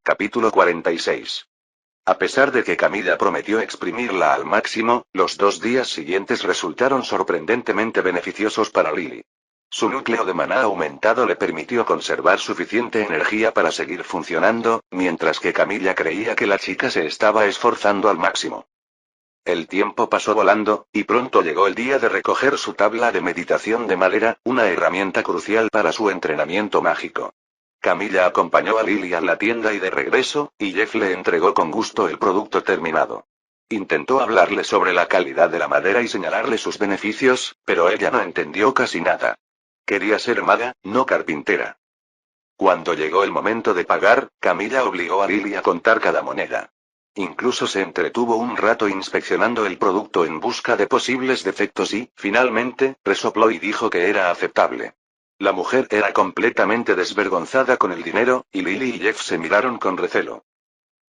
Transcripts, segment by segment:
Capítulo 46. A pesar de que Camilla prometió exprimirla al máximo, los 2 días siguientes resultaron sorprendentemente beneficiosos para Lily. Su núcleo de maná aumentado le permitió conservar suficiente energía para seguir funcionando, mientras que Camilla creía que la chica se estaba esforzando al máximo. El tiempo pasó volando, y pronto llegó el día de recoger su tabla de meditación de madera, una herramienta crucial para su entrenamiento mágico. Camilla acompañó a Lily a la tienda y de regreso, y Jeff le entregó con gusto el producto terminado. Intentó hablarle sobre la calidad de la madera y señalarle sus beneficios, pero ella no entendió casi nada. Quería ser maga, no carpintera. Cuando llegó el momento de pagar, Camilla obligó a Lily a contar cada moneda. Incluso se entretuvo un rato inspeccionando el producto en busca de posibles defectos y, finalmente, resopló y dijo que era aceptable. La mujer era completamente desvergonzada con el dinero, y Lily y Jeff se miraron con recelo.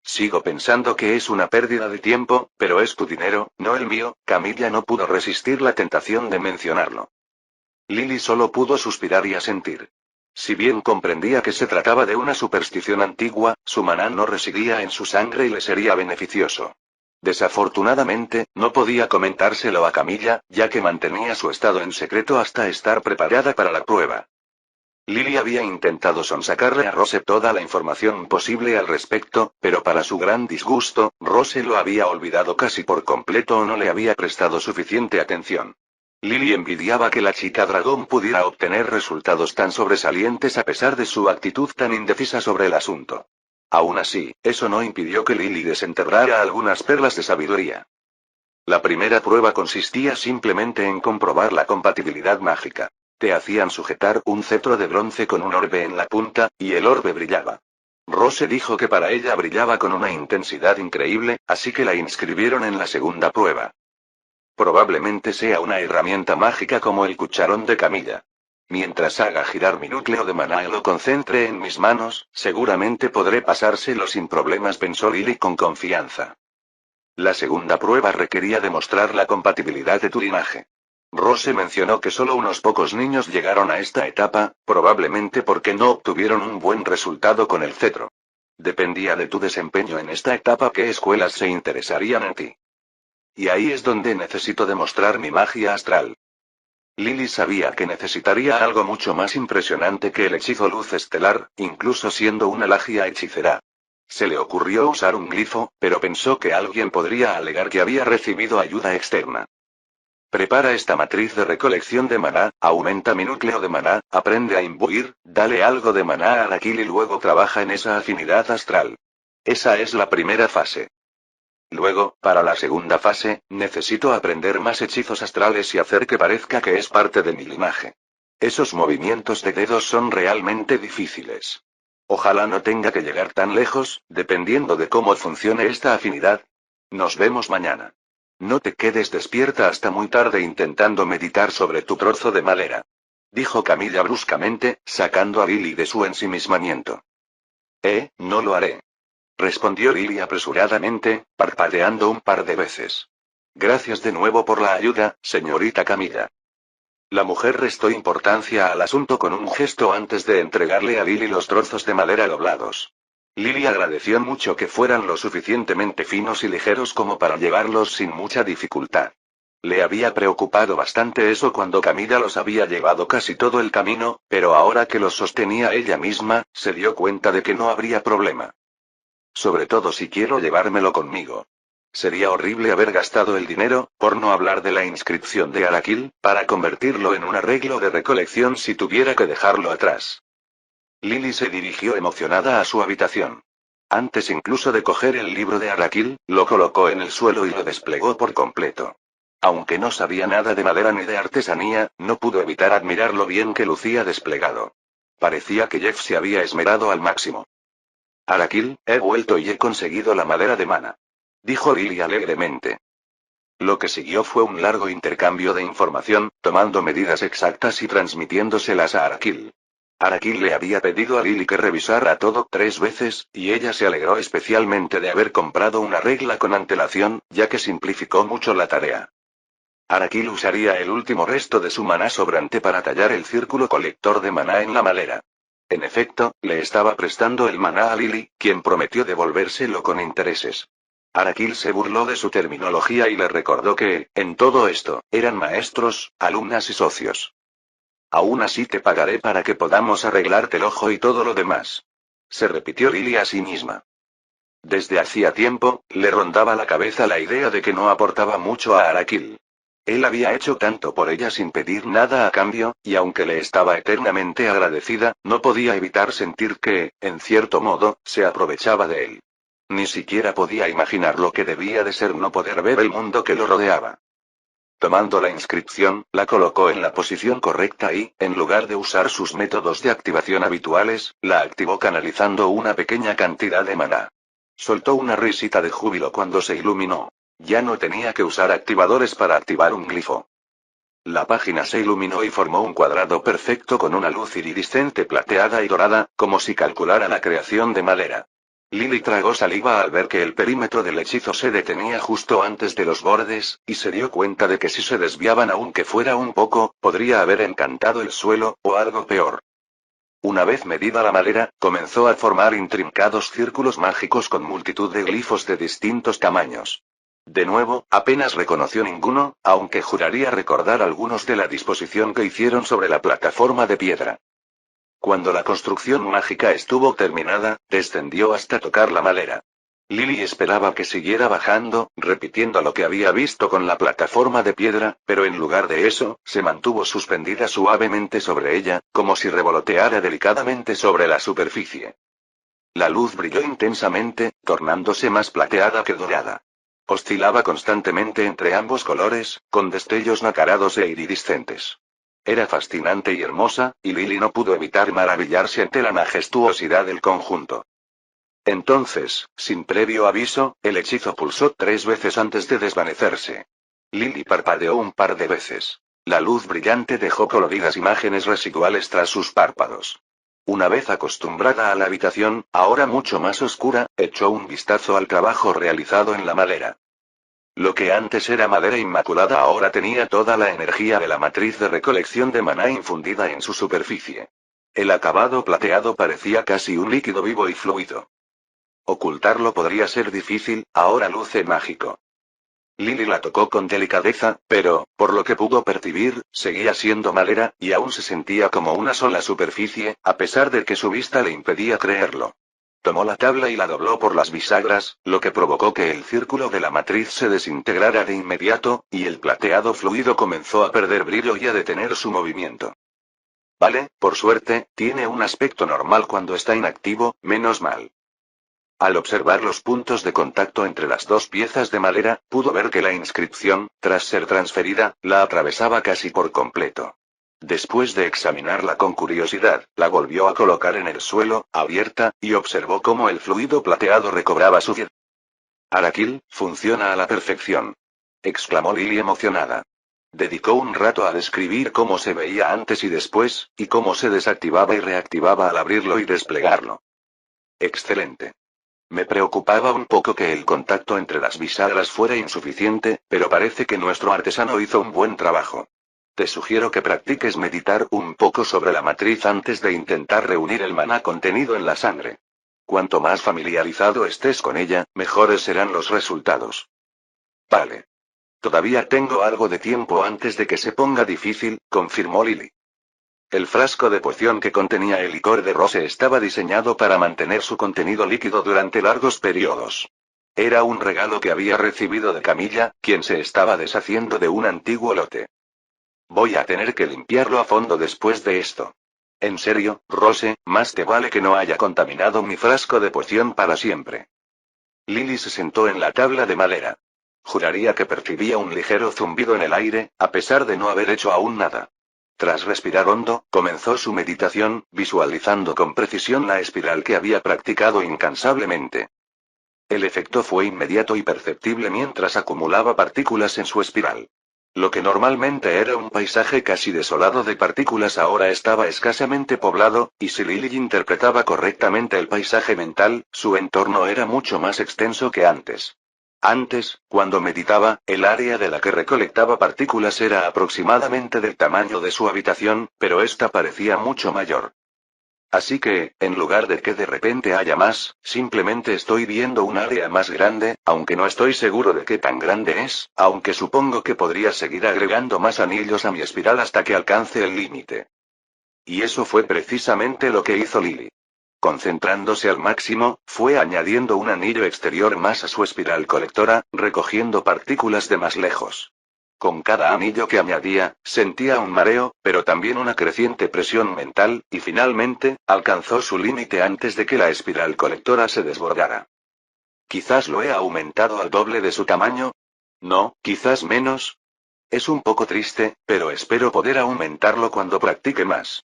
Sigo pensando que es una pérdida de tiempo, pero es tu dinero, no el mío. Camilla no pudo resistir la tentación de mencionarlo. Lily solo pudo suspirar y asentir. Si bien comprendía que se trataba de una superstición antigua, su maná no residía en su sangre y le sería beneficioso. Desafortunadamente, no podía comentárselo a Camilla, ya que mantenía su estado en secreto hasta estar preparada para la prueba. Lily había intentado sonsacarle a Rose toda la información posible al respecto, pero para su gran disgusto, Rose lo había olvidado casi por completo o no le había prestado suficiente atención. Lily envidiaba que la chica dragón pudiera obtener resultados tan sobresalientes a pesar de su actitud tan indecisa sobre el asunto. Aún así, eso no impidió que Lily desenterrara algunas perlas de sabiduría. La primera prueba consistía simplemente en comprobar la compatibilidad mágica. Te hacían sujetar un cetro de bronce con un orbe en la punta, y el orbe brillaba. Rose dijo que para ella brillaba con una intensidad increíble, así que la inscribieron en la segunda prueba. Probablemente sea una herramienta mágica como el cucharón de Camilla. Mientras haga girar mi núcleo de maná y lo concentre en mis manos, seguramente podré pasárselo sin problemas, pensó Lily con confianza. La segunda prueba requería demostrar la compatibilidad de tu linaje. Rose mencionó que solo unos pocos niños llegaron a esta etapa, probablemente porque no obtuvieron un buen resultado con el cetro. Dependía de tu desempeño en esta etapa qué escuelas se interesarían en ti. Y ahí es donde necesito demostrar mi magia astral. Lily sabía que necesitaría algo mucho más impresionante que el hechizo luz estelar, incluso siendo una magia hechicera. Se le ocurrió usar un glifo, pero pensó que alguien podría alegar que había recibido ayuda externa. Prepara esta matriz de recolección de maná, aumenta mi núcleo de maná, aprende a imbuir, dale algo de maná a Arakil y luego trabaja en esa afinidad astral. Esa es la primera fase. Luego, para la segunda fase, necesito aprender más hechizos astrales y hacer que parezca que es parte de mi linaje. Esos movimientos de dedos son realmente difíciles. Ojalá no tenga que llegar tan lejos, dependiendo de cómo funcione esta afinidad. Nos vemos mañana. No te quedes despierta hasta muy tarde intentando meditar sobre tu trozo de madera. Dijo Camilla bruscamente, sacando a Lily de su ensimismamiento. No lo haré. Respondió Lily apresuradamente, parpadeando un par de veces. Gracias de nuevo por la ayuda, señorita Camilla. La mujer restó importancia al asunto con un gesto antes de entregarle a Lily los trozos de madera doblados. Lily agradeció mucho que fueran lo suficientemente finos y ligeros como para llevarlos sin mucha dificultad. Le había preocupado bastante eso cuando Camilla los había llevado casi todo el camino, pero ahora que los sostenía ella misma, se dio cuenta de que no habría problema. Sobre todo si quiero llevármelo conmigo. Sería horrible haber gastado el dinero, por no hablar de la inscripción de Arakil, para convertirlo en un arreglo de recolección si tuviera que dejarlo atrás. Lily se dirigió emocionada a su habitación. Antes incluso de coger el libro de Arakil, lo colocó en el suelo y lo desplegó por completo. Aunque no sabía nada de madera ni de artesanía, no pudo evitar admirar lo bien que lucía desplegado. Parecía que Jeff se había esmerado al máximo. Arakil, he vuelto y he conseguido la madera de mana. Dijo Lily alegremente. Lo que siguió fue un largo intercambio de información, tomando medidas exactas y transmitiéndoselas a Arakil. Arakil le había pedido a Lily que revisara todo 3 veces, y ella se alegró especialmente de haber comprado una regla con antelación, ya que simplificó mucho la tarea. Arakil usaría el último resto de su maná sobrante para tallar el círculo colector de maná en la madera. En efecto, le estaba prestando el maná a Lily, quien prometió devolvérselo con intereses. Arakil se burló de su terminología y le recordó que, en todo esto, eran maestros, alumnas y socios. Aún así te pagaré para que podamos arreglarte el ojo y todo lo demás. Se repitió Lily a sí misma. Desde hacía tiempo, le rondaba la cabeza la idea de que no aportaba mucho a Arakil. Él había hecho tanto por ella sin pedir nada a cambio, y aunque le estaba eternamente agradecida, no podía evitar sentir que, en cierto modo, se aprovechaba de él. Ni siquiera podía imaginar lo que debía de ser no poder ver el mundo que lo rodeaba. Tomando la inscripción, la colocó en la posición correcta y, en lugar de usar sus métodos de activación habituales, la activó canalizando una pequeña cantidad de maná. Soltó una risita de júbilo cuando se iluminó. Ya no tenía que usar activadores para activar un glifo. La página se iluminó y formó un cuadrado perfecto con una luz iridiscente plateada y dorada, como si calculara la creación de madera. Lily tragó saliva al ver que el perímetro del hechizo se detenía justo antes de los bordes, y se dio cuenta de que si se desviaban aunque fuera un poco, podría haber encantado el suelo, o algo peor. Una vez medida la madera, comenzó a formar intrincados círculos mágicos con multitud de glifos de distintos tamaños. De nuevo, apenas reconoció ninguno, aunque juraría recordar algunos de la disposición que hicieron sobre la plataforma de piedra. Cuando la construcción mágica estuvo terminada, descendió hasta tocar la madera. Lily esperaba que siguiera bajando, repitiendo lo que había visto con la plataforma de piedra, pero en lugar de eso, se mantuvo suspendida suavemente sobre ella, como si revoloteara delicadamente sobre la superficie. La luz brilló intensamente, tornándose más plateada que dorada. Oscilaba constantemente entre ambos colores, con destellos nacarados e iridiscentes. Era fascinante y hermosa, y Lily no pudo evitar maravillarse ante la majestuosidad del conjunto. Entonces, sin previo aviso, el hechizo pulsó 3 veces antes de desvanecerse. Lily parpadeó un par de veces. La luz brillante dejó coloridas imágenes residuales tras sus párpados. Una vez acostumbrada a la habitación, ahora mucho más oscura, echó un vistazo al trabajo realizado en la madera. Lo que antes era madera inmaculada ahora tenía toda la energía de la matriz de recolección de maná infundida en su superficie. El acabado plateado parecía casi un líquido vivo y fluido. Ocultarlo podría ser difícil, ahora luce mágico. Lily la tocó con delicadeza, pero, por lo que pudo percibir, seguía siendo madera, y aún se sentía como una sola superficie, a pesar de que su vista le impedía creerlo. Tomó la tabla y la dobló por las bisagras, lo que provocó que el círculo de la matriz se desintegrara de inmediato, y el plateado fluido comenzó a perder brillo y a detener su movimiento. Vale, por suerte, tiene un aspecto normal cuando está inactivo, menos mal. Al observar los puntos de contacto entre las dos piezas de madera, pudo ver que la inscripción, tras ser transferida, la atravesaba casi por completo. Después de examinarla con curiosidad, la volvió a colocar en el suelo, abierta, y observó cómo el fluido plateado recobraba su fiebre. Arakil, funciona a la perfección. Exclamó Lily emocionada. Dedicó un rato a describir cómo se veía antes y después, y cómo se desactivaba y reactivaba al abrirlo y desplegarlo. Excelente. Me preocupaba un poco que el contacto entre las bisagras fuera insuficiente, pero parece que nuestro artesano hizo un buen trabajo. Te sugiero que practiques meditar un poco sobre la matriz antes de intentar reunir el maná contenido en la sangre. Cuanto más familiarizado estés con ella, mejores serán los resultados. Vale. Todavía tengo algo de tiempo antes de que se ponga difícil, confirmó Lily. El frasco de poción que contenía el licor de Rose estaba diseñado para mantener su contenido líquido durante largos periodos. Era un regalo que había recibido de Camilla, quien se estaba deshaciendo de un antiguo lote. Voy a tener que limpiarlo a fondo después de esto. En serio, Rose, más te vale que no haya contaminado mi frasco de poción para siempre. Lily se sentó en la tabla de madera. Juraría que percibía un ligero zumbido en el aire, a pesar de no haber hecho aún nada. Tras respirar hondo, comenzó su meditación, visualizando con precisión la espiral que había practicado incansablemente. El efecto fue inmediato y perceptible mientras acumulaba partículas en su espiral. Lo que normalmente era un paisaje casi desolado de partículas ahora estaba escasamente poblado, y si Lily interpretaba correctamente el paisaje mental, su entorno era mucho más extenso que antes. Antes, cuando meditaba, el área de la que recolectaba partículas era aproximadamente del tamaño de su habitación, pero esta parecía mucho mayor. Así que, en lugar de que de repente haya más, simplemente estoy viendo un área más grande, aunque no estoy seguro de qué tan grande es, aunque supongo que podría seguir agregando más anillos a mi espiral hasta que alcance el límite. Y eso fue precisamente lo que hizo Lily. Concentrándose al máximo, fue añadiendo un anillo exterior más a su espiral colectora, recogiendo partículas de más lejos. Con cada anillo que añadía, sentía un mareo, pero también una creciente presión mental, y finalmente, alcanzó su límite antes de que la espiral colectora se desbordara. Quizás lo he aumentado al doble de su tamaño. No, quizás menos. Es un poco triste, pero espero poder aumentarlo cuando practique más.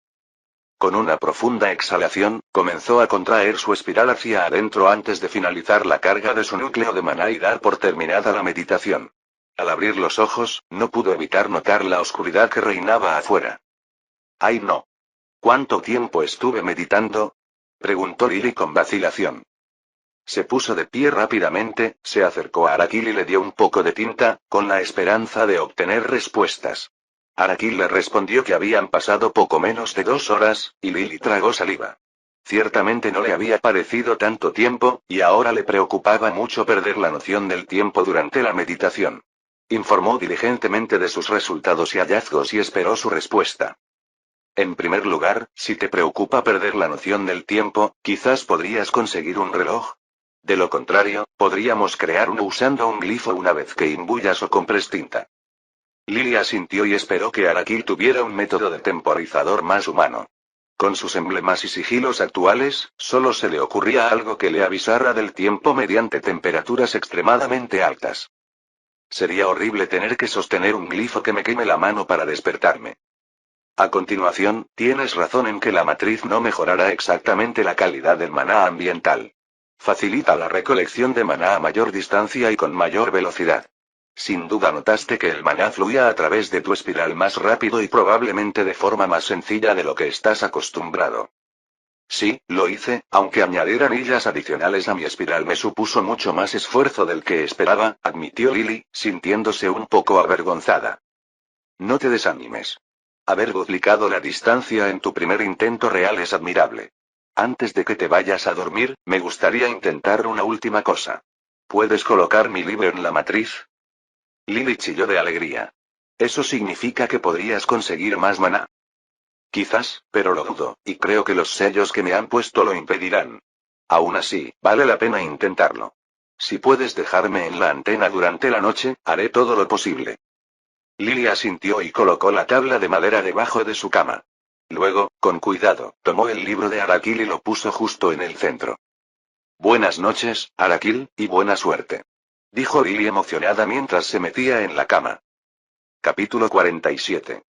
Con una profunda exhalación, comenzó a contraer su espiral hacia adentro antes de finalizar la carga de su núcleo de maná y dar por terminada la meditación. Al abrir los ojos, no pudo evitar notar la oscuridad que reinaba afuera. ¡Ay no! ¿Cuánto tiempo estuve meditando? Preguntó Lily con vacilación. Se puso de pie rápidamente, se acercó a Araquil y le dio un poco de tinta, con la esperanza de obtener respuestas. Araquil le respondió que habían pasado poco menos de 2 horas, y Lily tragó saliva. Ciertamente no le había parecido tanto tiempo, y ahora le preocupaba mucho perder la noción del tiempo durante la meditación. Informó diligentemente de sus resultados y hallazgos y esperó su respuesta. En primer lugar, si te preocupa perder la noción del tiempo, quizás podrías conseguir un reloj. De lo contrario, podríamos crear uno usando un glifo una vez que imbuyas o compres tinta. Lily asintió y esperó que Araquil tuviera un método de temporizador más humano. Con sus emblemas y sigilos actuales, solo se le ocurría algo que le avisara del tiempo mediante temperaturas extremadamente altas. Sería horrible tener que sostener un glifo que me queme la mano para despertarme. A continuación, tienes razón en que la matriz no mejorará exactamente la calidad del maná ambiental. Facilita la recolección de maná a mayor distancia y con mayor velocidad. Sin duda notaste que el maná fluía a través de tu espiral más rápido y probablemente de forma más sencilla de lo que estás acostumbrado. Sí, lo hice, aunque añadir anillas adicionales a mi espiral me supuso mucho más esfuerzo del que esperaba, admitió Lily, sintiéndose un poco avergonzada. No te desanimes. Haber duplicado la distancia en tu primer intento real es admirable. Antes de que te vayas a dormir, me gustaría intentar una última cosa. ¿Puedes colocar mi libro en la matriz? Lily chilló de alegría. Eso significa que podrías conseguir más maná. Quizás, pero lo dudo, y creo que los sellos que me han puesto lo impedirán. Aún así, vale la pena intentarlo. Si puedes dejarme en la antena durante la noche, haré todo lo posible. Lily asintió y colocó la tabla de madera debajo de su cama. Luego, con cuidado, tomó el libro de Araquil y lo puso justo en el centro. Buenas noches, Araquil, y buena suerte. Dijo Lily emocionada mientras se metía en la cama. Capítulo 47.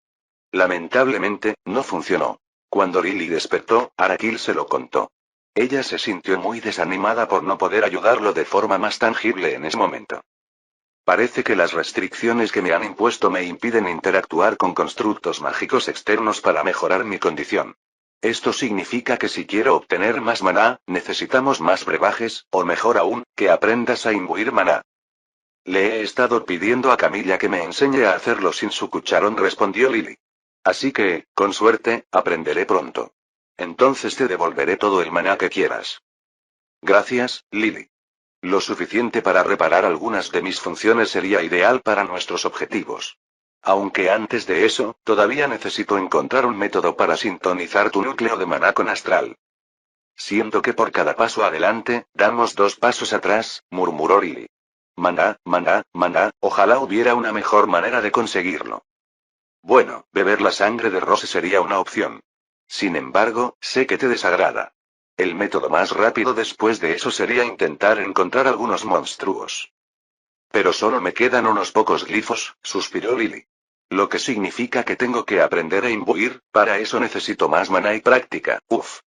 Lamentablemente, no funcionó. Cuando Lily despertó, Araquil se lo contó. Ella se sintió muy desanimada por no poder ayudarlo de forma más tangible en ese momento. Parece que las restricciones que me han impuesto me impiden interactuar con constructos mágicos externos para mejorar mi condición. Esto significa que si quiero obtener más maná, necesitamos más brebajes, o mejor aún, que aprendas a imbuir maná. Le he estado pidiendo a Camilla que me enseñe a hacerlo sin su cucharón, respondió Lily. Así que, con suerte, aprenderé pronto. Entonces te devolveré todo el maná que quieras. Gracias, Lily. Lo suficiente para reparar algunas de mis funciones sería ideal para nuestros objetivos. Aunque antes de eso, todavía necesito encontrar un método para sintonizar tu núcleo de maná con astral. Siento que por cada paso adelante, damos 2 pasos atrás, murmuró Lily. Maná, maná, maná, ojalá hubiera una mejor manera de conseguirlo. Bueno, beber la sangre de Rose sería una opción. Sin embargo, sé que te desagrada. El método más rápido después de eso sería intentar encontrar algunos monstruos. Pero solo me quedan unos pocos glifos, suspiró Lily. Lo que significa que tengo que aprender a imbuir, para eso necesito más maná y práctica, uff.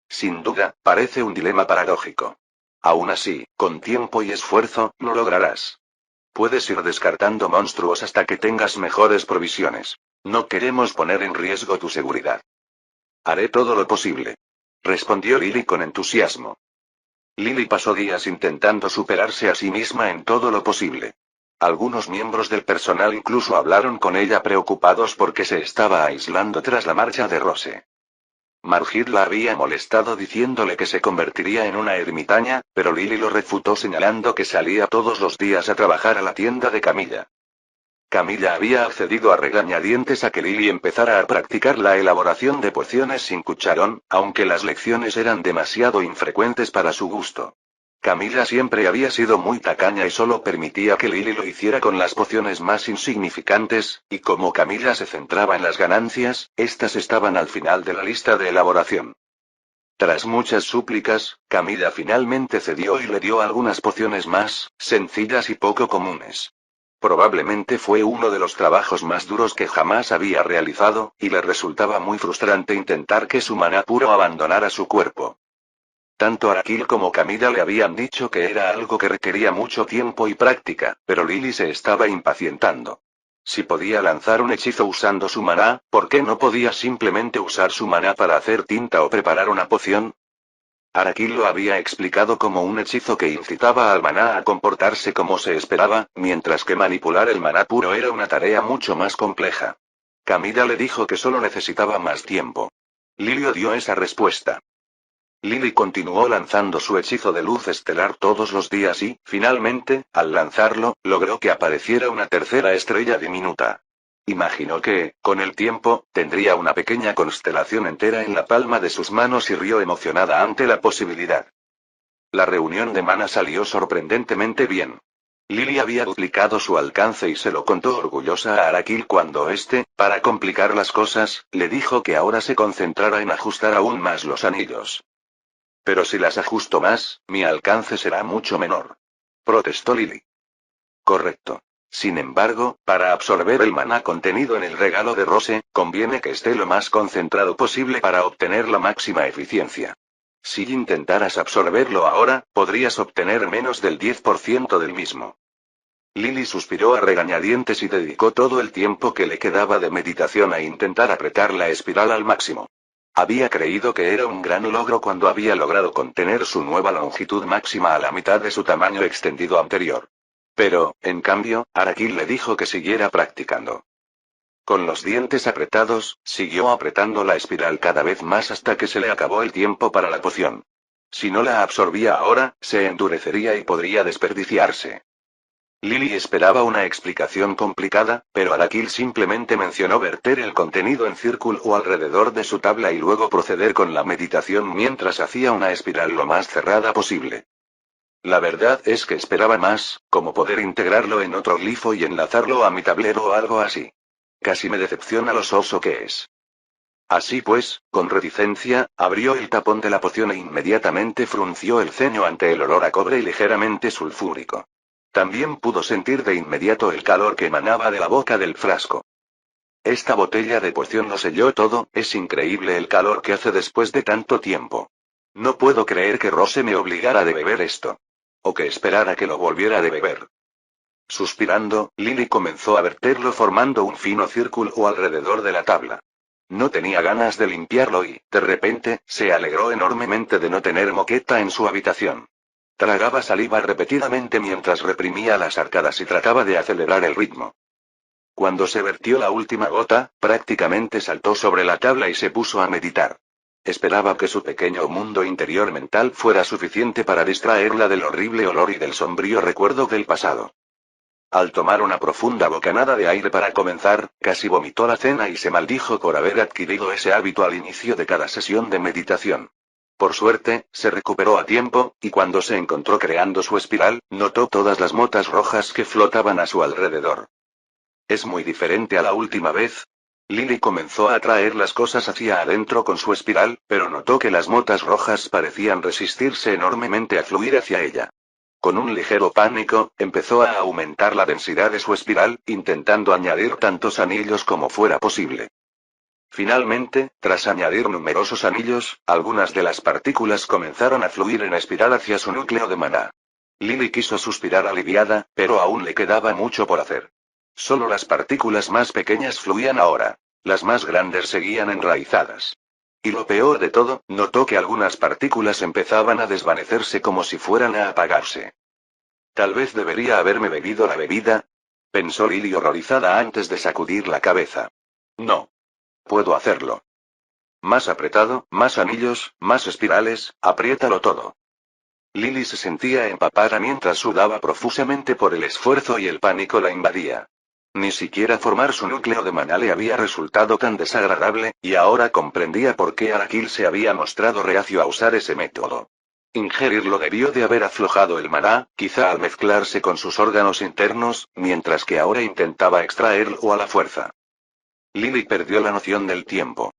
Sin duda, parece un dilema paradójico. Aún así, con tiempo y esfuerzo, lo lograrás. Puedes ir descartando monstruos hasta que tengas mejores provisiones. No queremos poner en riesgo tu seguridad. Haré todo lo posible. Respondió Lily con entusiasmo. Lily pasó días intentando superarse a sí misma en todo lo posible. Algunos miembros del personal incluso hablaron con ella preocupados porque se estaba aislando tras la marcha de Rose. Margit la había molestado diciéndole que se convertiría en una ermitaña, pero Lily lo refutó señalando que salía todos los días a trabajar a la tienda de Camilla. Camilla había accedido a regañadientes a que Lily empezara a practicar la elaboración de pociones sin cucharón, aunque las lecciones eran demasiado infrecuentes para su gusto. Camilla siempre había sido muy tacaña y solo permitía que Lily lo hiciera con las pociones más insignificantes, y como Camilla se centraba en las ganancias, estas estaban al final de la lista de elaboración. Tras muchas súplicas, Camilla finalmente cedió y le dio algunas pociones más, sencillas y poco comunes. Probablemente fue uno de los trabajos más duros que jamás había realizado, y le resultaba muy frustrante intentar que su maná puro abandonara su cuerpo. Tanto Arakil como Camilla le habían dicho que era algo que requería mucho tiempo y práctica, pero Lily se estaba impacientando. Si podía lanzar un hechizo usando su maná, ¿por qué no podía simplemente usar su maná para hacer tinta o preparar una poción? Arakil lo había explicado como un hechizo que incitaba al maná a comportarse como se esperaba, mientras que manipular el maná puro era una tarea mucho más compleja. Camilla le dijo que solo necesitaba más tiempo. Lily odió esa respuesta. Lily continuó lanzando su hechizo de luz estelar todos los días y, finalmente, al lanzarlo, logró que apareciera una tercera estrella diminuta. Imaginó que, con el tiempo, tendría una pequeña constelación entera en la palma de sus manos y rió emocionada ante la posibilidad. La reunión de Mana salió sorprendentemente bien. Lily había duplicado su alcance y se lo contó orgullosa a Arakil cuando éste, para complicar las cosas, le dijo que ahora se concentrara en ajustar aún más los anillos. Pero si las ajusto más, mi alcance será mucho menor. Protestó Lily. Correcto. Sin embargo, para absorber el maná contenido en el regalo de Rose, conviene que esté lo más concentrado posible para obtener la máxima eficiencia. Si intentaras absorberlo ahora, podrías obtener menos del 10% del mismo. Lily suspiró a regañadientes y dedicó todo el tiempo que le quedaba de meditación a intentar apretar la espiral al máximo. Había creído que era un gran logro cuando había logrado contener su nueva longitud máxima a la mitad de su tamaño extendido anterior. Pero, en cambio, Arakil le dijo que siguiera practicando. Con los dientes apretados, siguió apretando la espiral cada vez más hasta que se le acabó el tiempo para la poción. Si no la absorbía ahora, se endurecería y podría desperdiciarse. Lily esperaba una explicación complicada, pero Arakil simplemente mencionó verter el contenido en círculo o alrededor de su tabla y luego proceder con la meditación mientras hacía una espiral lo más cerrada posible. La verdad es que esperaba más, como poder integrarlo en otro glifo y enlazarlo a mi tablero o algo así. Casi me decepciona lo soso que es. Así pues, con reticencia, abrió el tapón de la poción e inmediatamente frunció el ceño ante el olor a cobre y ligeramente sulfúrico. También pudo sentir de inmediato el calor que emanaba de la boca del frasco. Esta botella de poción lo selló todo, es increíble el calor que hace después de tanto tiempo. No puedo creer que Rose me obligara a beber esto. O que esperara que lo volviera a beber. Suspirando, Lily comenzó a verterlo formando un fino círculo alrededor de la tabla. No tenía ganas de limpiarlo y, de repente, se alegró enormemente de no tener moqueta en su habitación. Tragaba saliva repetidamente mientras reprimía las arcadas y trataba de acelerar el ritmo. Cuando se vertió la última gota, prácticamente saltó sobre la tabla y se puso a meditar. Esperaba que su pequeño mundo interior mental fuera suficiente para distraerla del horrible olor y del sombrío recuerdo del pasado. Al tomar una profunda bocanada de aire para comenzar, casi vomitó la cena y se maldijo por haber adquirido ese hábito al inicio de cada sesión de meditación. Por suerte, se recuperó a tiempo, y cuando se encontró creando su espiral, notó todas las motas rojas que flotaban a su alrededor. Es muy diferente a la última vez. Lily comenzó a atraer las cosas hacia adentro con su espiral, pero notó que las motas rojas parecían resistirse enormemente a fluir hacia ella. Con un ligero pánico, empezó a aumentar la densidad de su espiral, intentando añadir tantos anillos como fuera posible. Finalmente, tras añadir numerosos anillos, algunas de las partículas comenzaron a fluir en espiral hacia su núcleo de maná. Lily quiso suspirar aliviada, pero aún le quedaba mucho por hacer. Solo las partículas más pequeñas fluían ahora. Las más grandes seguían enraizadas. Y lo peor de todo, notó que algunas partículas empezaban a desvanecerse como si fueran a apagarse. Tal vez debería haberme bebido la bebida, pensó Lily horrorizada antes de sacudir la cabeza. No. Puedo hacerlo. Más apretado, más anillos, más espirales, apriétalo todo. Lily se sentía empapada mientras sudaba profusamente por el esfuerzo y el pánico la invadía. Ni siquiera formar su núcleo de maná le había resultado tan desagradable, y ahora comprendía por qué Arakil se había mostrado reacio a usar ese método. Ingerirlo debió de haber aflojado el maná, quizá al mezclarse con sus órganos internos, mientras que ahora intentaba extraerlo a la fuerza. Lily perdió la noción del tiempo.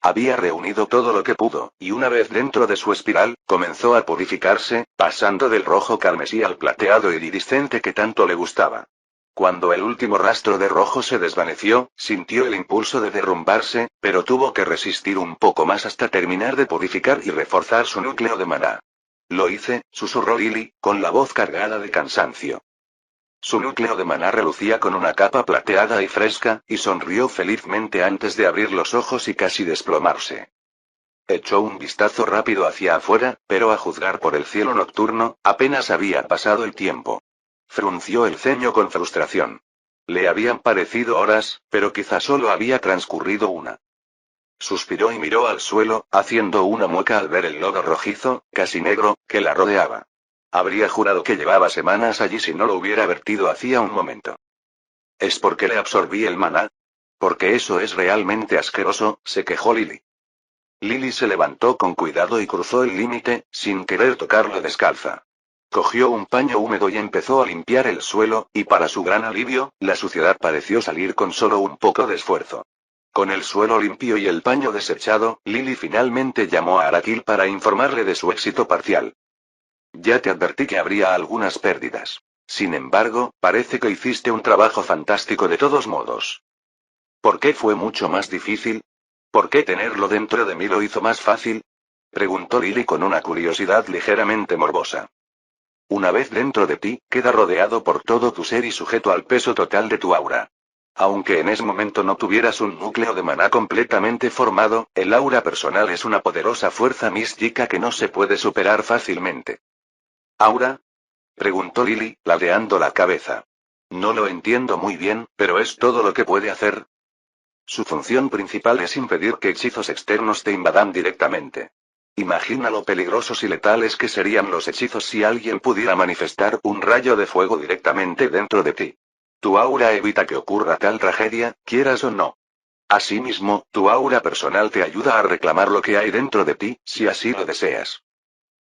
Había reunido todo lo que pudo, y una vez dentro de su espiral, comenzó a purificarse, pasando del rojo carmesí al plateado iridiscente que tanto le gustaba. Cuando el último rastro de rojo se desvaneció, sintió el impulso de derrumbarse, pero tuvo que resistir un poco más hasta terminar de purificar y reforzar su núcleo de maná. Lo hice, susurró Lily, con la voz cargada de cansancio. Su núcleo de maná relucía con una capa plateada y fresca, y sonrió felizmente antes de abrir los ojos y casi desplomarse. Echó un vistazo rápido hacia afuera, pero a juzgar por el cielo nocturno, apenas había pasado el tiempo. Frunció el ceño con frustración. Le habían parecido horas, pero quizá solo había transcurrido una. Suspiró y miró al suelo, haciendo una mueca al ver el lodo rojizo, casi negro, que la rodeaba. Habría jurado que llevaba semanas allí si no lo hubiera vertido hacía un momento. ¿Es porque le absorbí el maná? Porque eso es realmente asqueroso, se quejó Lily. Lily se levantó con cuidado y cruzó el límite, sin querer tocarlo descalza. Cogió un paño húmedo y empezó a limpiar el suelo, y para su gran alivio, la suciedad pareció salir con solo un poco de esfuerzo. Con el suelo limpio y el paño desechado, Lily finalmente llamó a Arakil para informarle de su éxito parcial. Ya te advertí que habría algunas pérdidas. Sin embargo, parece que hiciste un trabajo fantástico de todos modos. ¿Por qué fue mucho más difícil? ¿Por qué tenerlo dentro de mí lo hizo más fácil? Preguntó Lily con una curiosidad ligeramente morbosa. Una vez dentro de ti, queda rodeado por todo tu ser y sujeto al peso total de tu aura. Aunque en ese momento no tuvieras un núcleo de maná completamente formado, el aura personal es una poderosa fuerza mística que no se puede superar fácilmente. ¿Aura? Preguntó Lily, ladeando la cabeza. No lo entiendo muy bien, pero es todo lo que puede hacer. Su función principal es impedir que hechizos externos te invadan directamente. Imagina lo peligrosos y letales que serían los hechizos si alguien pudiera manifestar un rayo de fuego directamente dentro de ti. Tu aura evita que ocurra tal tragedia, quieras o no. Asimismo, tu aura personal te ayuda a reclamar lo que hay dentro de ti, si así lo deseas.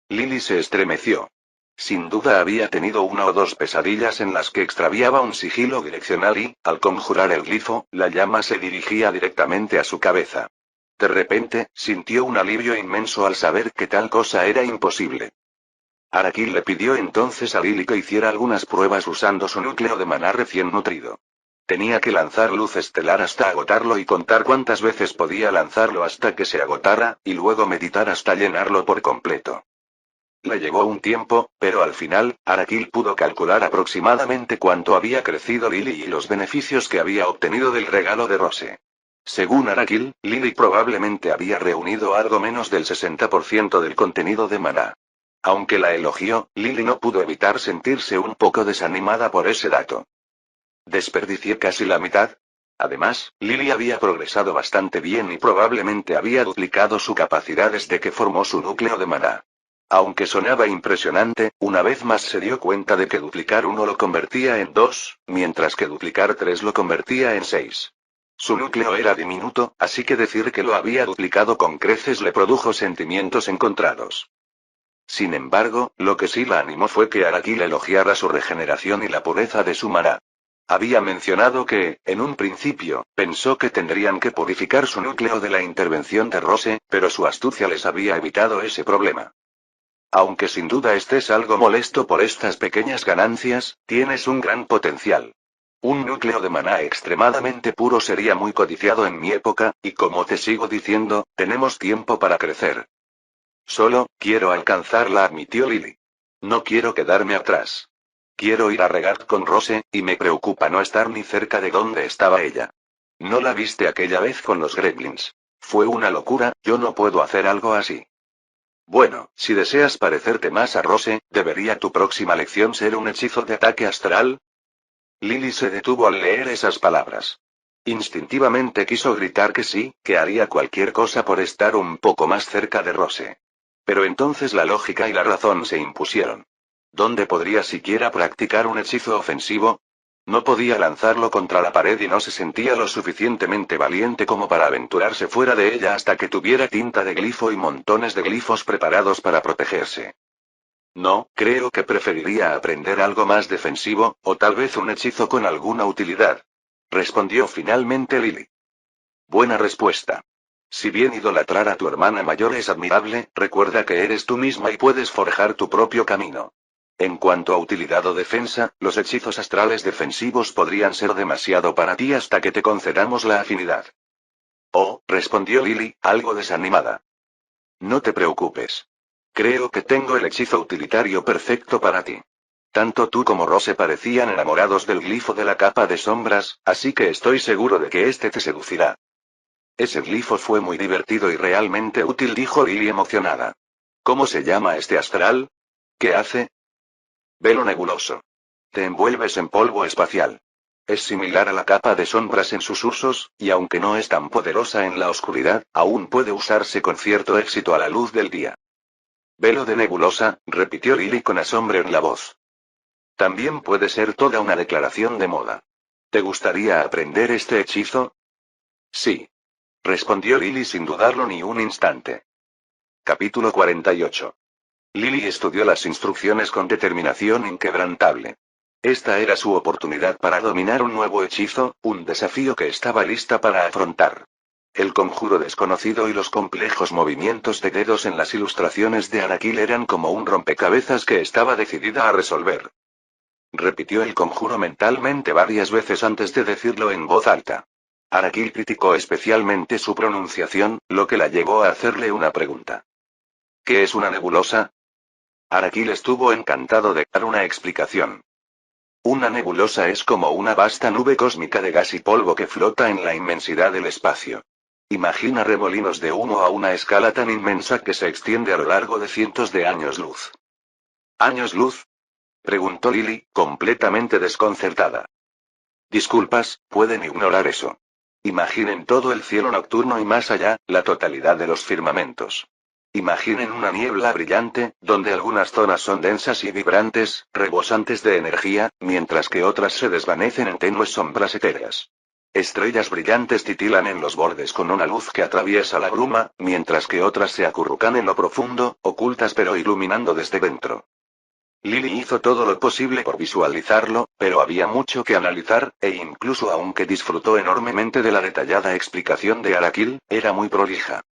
Lily se estremeció. Sin duda había tenido una o dos pesadillas en las que extraviaba un sigilo direccional y, al conjurar el glifo, la llama se dirigía directamente a su cabeza. De repente, sintió un alivio inmenso al saber que tal cosa era imposible. Arakil le pidió entonces a Lily que hiciera algunas pruebas usando su núcleo de maná recién nutrido. Tenía que lanzar luz estelar hasta agotarlo y contar cuántas veces podía lanzarlo hasta que se agotara, y luego meditar hasta llenarlo por completo. Le llevó un tiempo, pero al final, Arakil pudo calcular aproximadamente cuánto había crecido Lily y los beneficios que había obtenido del regalo de Rose. Según Arakil, Lily probablemente había reunido algo menos del 60% del contenido de maná. Aunque la elogió, Lily no pudo evitar sentirse un poco desanimada por ese dato. ¿Desperdicié casi la mitad? Además, Lily había progresado bastante bien y probablemente había duplicado su capacidad desde que formó su núcleo de maná. Aunque sonaba impresionante, una vez más se dio cuenta de que duplicar 1 lo convertía en 2, mientras que duplicar 3 lo convertía en 6. Su núcleo era diminuto, así que decir que lo había duplicado con creces le produjo sentimientos encontrados. Sin embargo, lo que sí la animó fue que Arakil elogiara su regeneración y la pureza de su maná. Había mencionado que, en un principio, pensó que tendrían que purificar su núcleo de la intervención de Rose, pero su astucia les había evitado ese problema. Aunque sin duda estés algo molesto por estas pequeñas ganancias, tienes un gran potencial. Un núcleo de maná extremadamente puro sería muy codiciado en mi época, y como te sigo diciendo, tenemos tiempo para crecer. Solo, quiero alcanzarla, admitió Lily. No quiero quedarme atrás. Quiero ir a regar con Rose, y me preocupa no estar ni cerca de donde estaba ella. ¿No la viste aquella vez con los gremlins? Fue una locura, yo no puedo hacer algo así. Bueno, si deseas parecerte más a Rose, ¿debería tu próxima lección ser un hechizo de ataque astral? Lily se detuvo al leer esas palabras. Instintivamente quiso gritar que sí, que haría cualquier cosa por estar un poco más cerca de Rose. Pero entonces la lógica y la razón se impusieron. ¿Dónde podría siquiera practicar un hechizo ofensivo? No podía lanzarlo contra la pared y no se sentía lo suficientemente valiente como para aventurarse fuera de ella hasta que tuviera tinta de glifo y montones de glifos preparados para protegerse. No, creo que preferiría aprender algo más defensivo, o tal vez un hechizo con alguna utilidad. Respondió finalmente Lily. Buena respuesta. Si bien idolatrar a tu hermana mayor es admirable, recuerda que eres tú misma y puedes forjar tu propio camino. En cuanto a utilidad o defensa, los hechizos astrales defensivos podrían ser demasiado para ti hasta que te concedamos la afinidad. Oh, respondió Lily, algo desanimada. No te preocupes. Creo que tengo el hechizo utilitario perfecto para ti. Tanto tú como Rose parecían enamorados del glifo de la capa de sombras, así que estoy seguro de que este te seducirá. Ese glifo fue muy divertido y realmente útil, dijo Lily emocionada. ¿Cómo se llama este astral? ¿Qué hace? Velo nebuloso. Te envuelves en polvo espacial. Es similar a la capa de sombras en sus usos, y aunque no es tan poderosa en la oscuridad, aún puede usarse con cierto éxito a la luz del día. Velo de nebulosa, repitió Lily con asombro en la voz. También puede ser toda una declaración de moda. ¿Te gustaría aprender este hechizo? Sí. Respondió Lily sin dudarlo ni un instante. Capítulo 48. Lily estudió las instrucciones con determinación inquebrantable. Esta era su oportunidad para dominar un nuevo hechizo, un desafío que estaba lista para afrontar. El conjuro desconocido y los complejos movimientos de dedos en las ilustraciones de Araquil eran como un rompecabezas que estaba decidida a resolver. Repitió el conjuro mentalmente varias veces antes de decirlo en voz alta. Araquil criticó especialmente su pronunciación, lo que la llevó a hacerle una pregunta. ¿Qué es una nebulosa? Araquil estuvo encantado de dar una explicación. Una nebulosa es como una vasta nube cósmica de gas y polvo que flota en la inmensidad del espacio. Imagina remolinos de humo a una escala tan inmensa que se extiende a lo largo de cientos de años luz. ¿Años luz? Preguntó Lily, completamente desconcertada. Disculpas, pueden ignorar eso. Imaginen todo el cielo nocturno y más allá, la totalidad de los firmamentos. Imaginen una niebla brillante, donde algunas zonas son densas y vibrantes, rebosantes de energía, mientras que otras se desvanecen en tenues sombras etéreas. Estrellas brillantes titilan en los bordes con una luz que atraviesa la bruma, mientras que otras se acurrucan en lo profundo, ocultas pero iluminando desde dentro. Lily hizo todo lo posible por visualizarlo, pero había mucho que analizar, e incluso aunque disfrutó enormemente de la detallada explicación de Araquil, era muy prolija.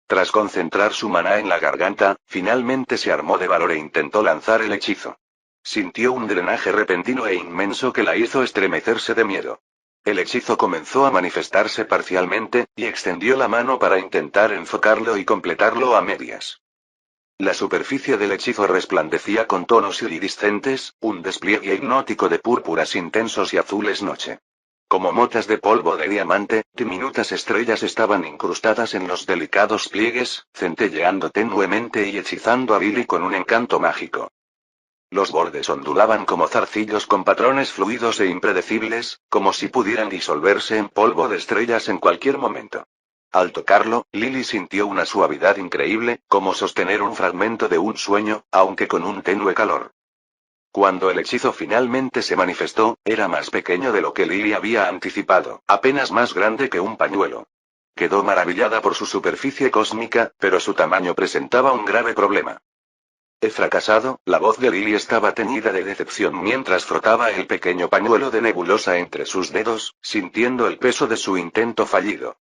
Tras concentrar su maná en la garganta, finalmente se armó de valor e intentó lanzar el hechizo. Sintió un drenaje repentino e inmenso que la hizo estremecerse de miedo. El hechizo comenzó a manifestarse parcialmente, y extendió la mano para intentar enfocarlo y completarlo a medias. La superficie del hechizo resplandecía con tonos iridiscentes, un despliegue hipnótico de púrpuras intensos y azules noche. Como motas de polvo de diamante, diminutas estrellas estaban incrustadas en los delicados pliegues, centelleando tenuemente y hechizando a Lily con un encanto mágico. Los bordes ondulaban como zarcillos con patrones fluidos e impredecibles, como si pudieran disolverse en polvo de estrellas en cualquier momento. Al tocarlo, Lily sintió una suavidad increíble, como sostener un fragmento de un sueño, aunque con un tenue calor. Cuando el hechizo finalmente se manifestó, era más pequeño de lo que Lily había anticipado, apenas más grande que un pañuelo. Quedó maravillada por su superficie cósmica, pero su tamaño presentaba un grave problema. He fracasado, la voz de Lily estaba teñida de decepción mientras frotaba el pequeño pañuelo de nebulosa entre sus dedos, sintiendo el peso de su intento fallido.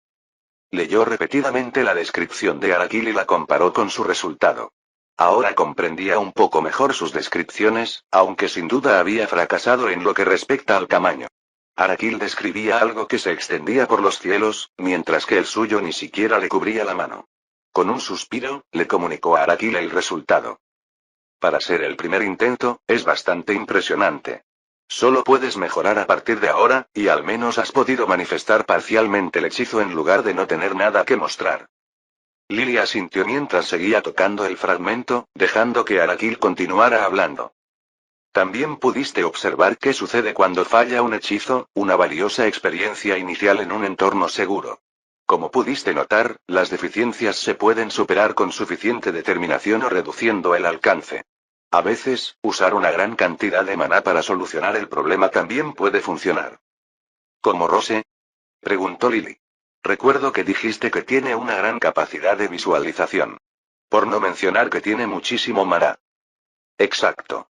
Leyó repetidamente la descripción de Araquil y la comparó con su resultado. Ahora comprendía un poco mejor sus descripciones, aunque sin duda había fracasado en lo que respecta al tamaño. Araquil describía algo que se extendía por los cielos, mientras que el suyo ni siquiera le cubría la mano. Con un suspiro, le comunicó a Araquil el resultado. Para ser el primer intento, es bastante impresionante. Solo puedes mejorar a partir de ahora, y al menos has podido manifestar parcialmente el hechizo en lugar de no tener nada que mostrar. Lily asintió mientras seguía tocando el fragmento, dejando que Araquil continuara hablando. También pudiste observar qué sucede cuando falla un hechizo, una valiosa experiencia inicial en un entorno seguro. Como pudiste notar, las deficiencias se pueden superar con suficiente determinación o reduciendo el alcance. A veces, usar una gran cantidad de maná para solucionar el problema también puede funcionar. ¿Cómo Rose? Preguntó Lily. Recuerdo que dijiste que tiene una gran capacidad de visualización. Por no mencionar que tiene muchísimo maná. Exacto.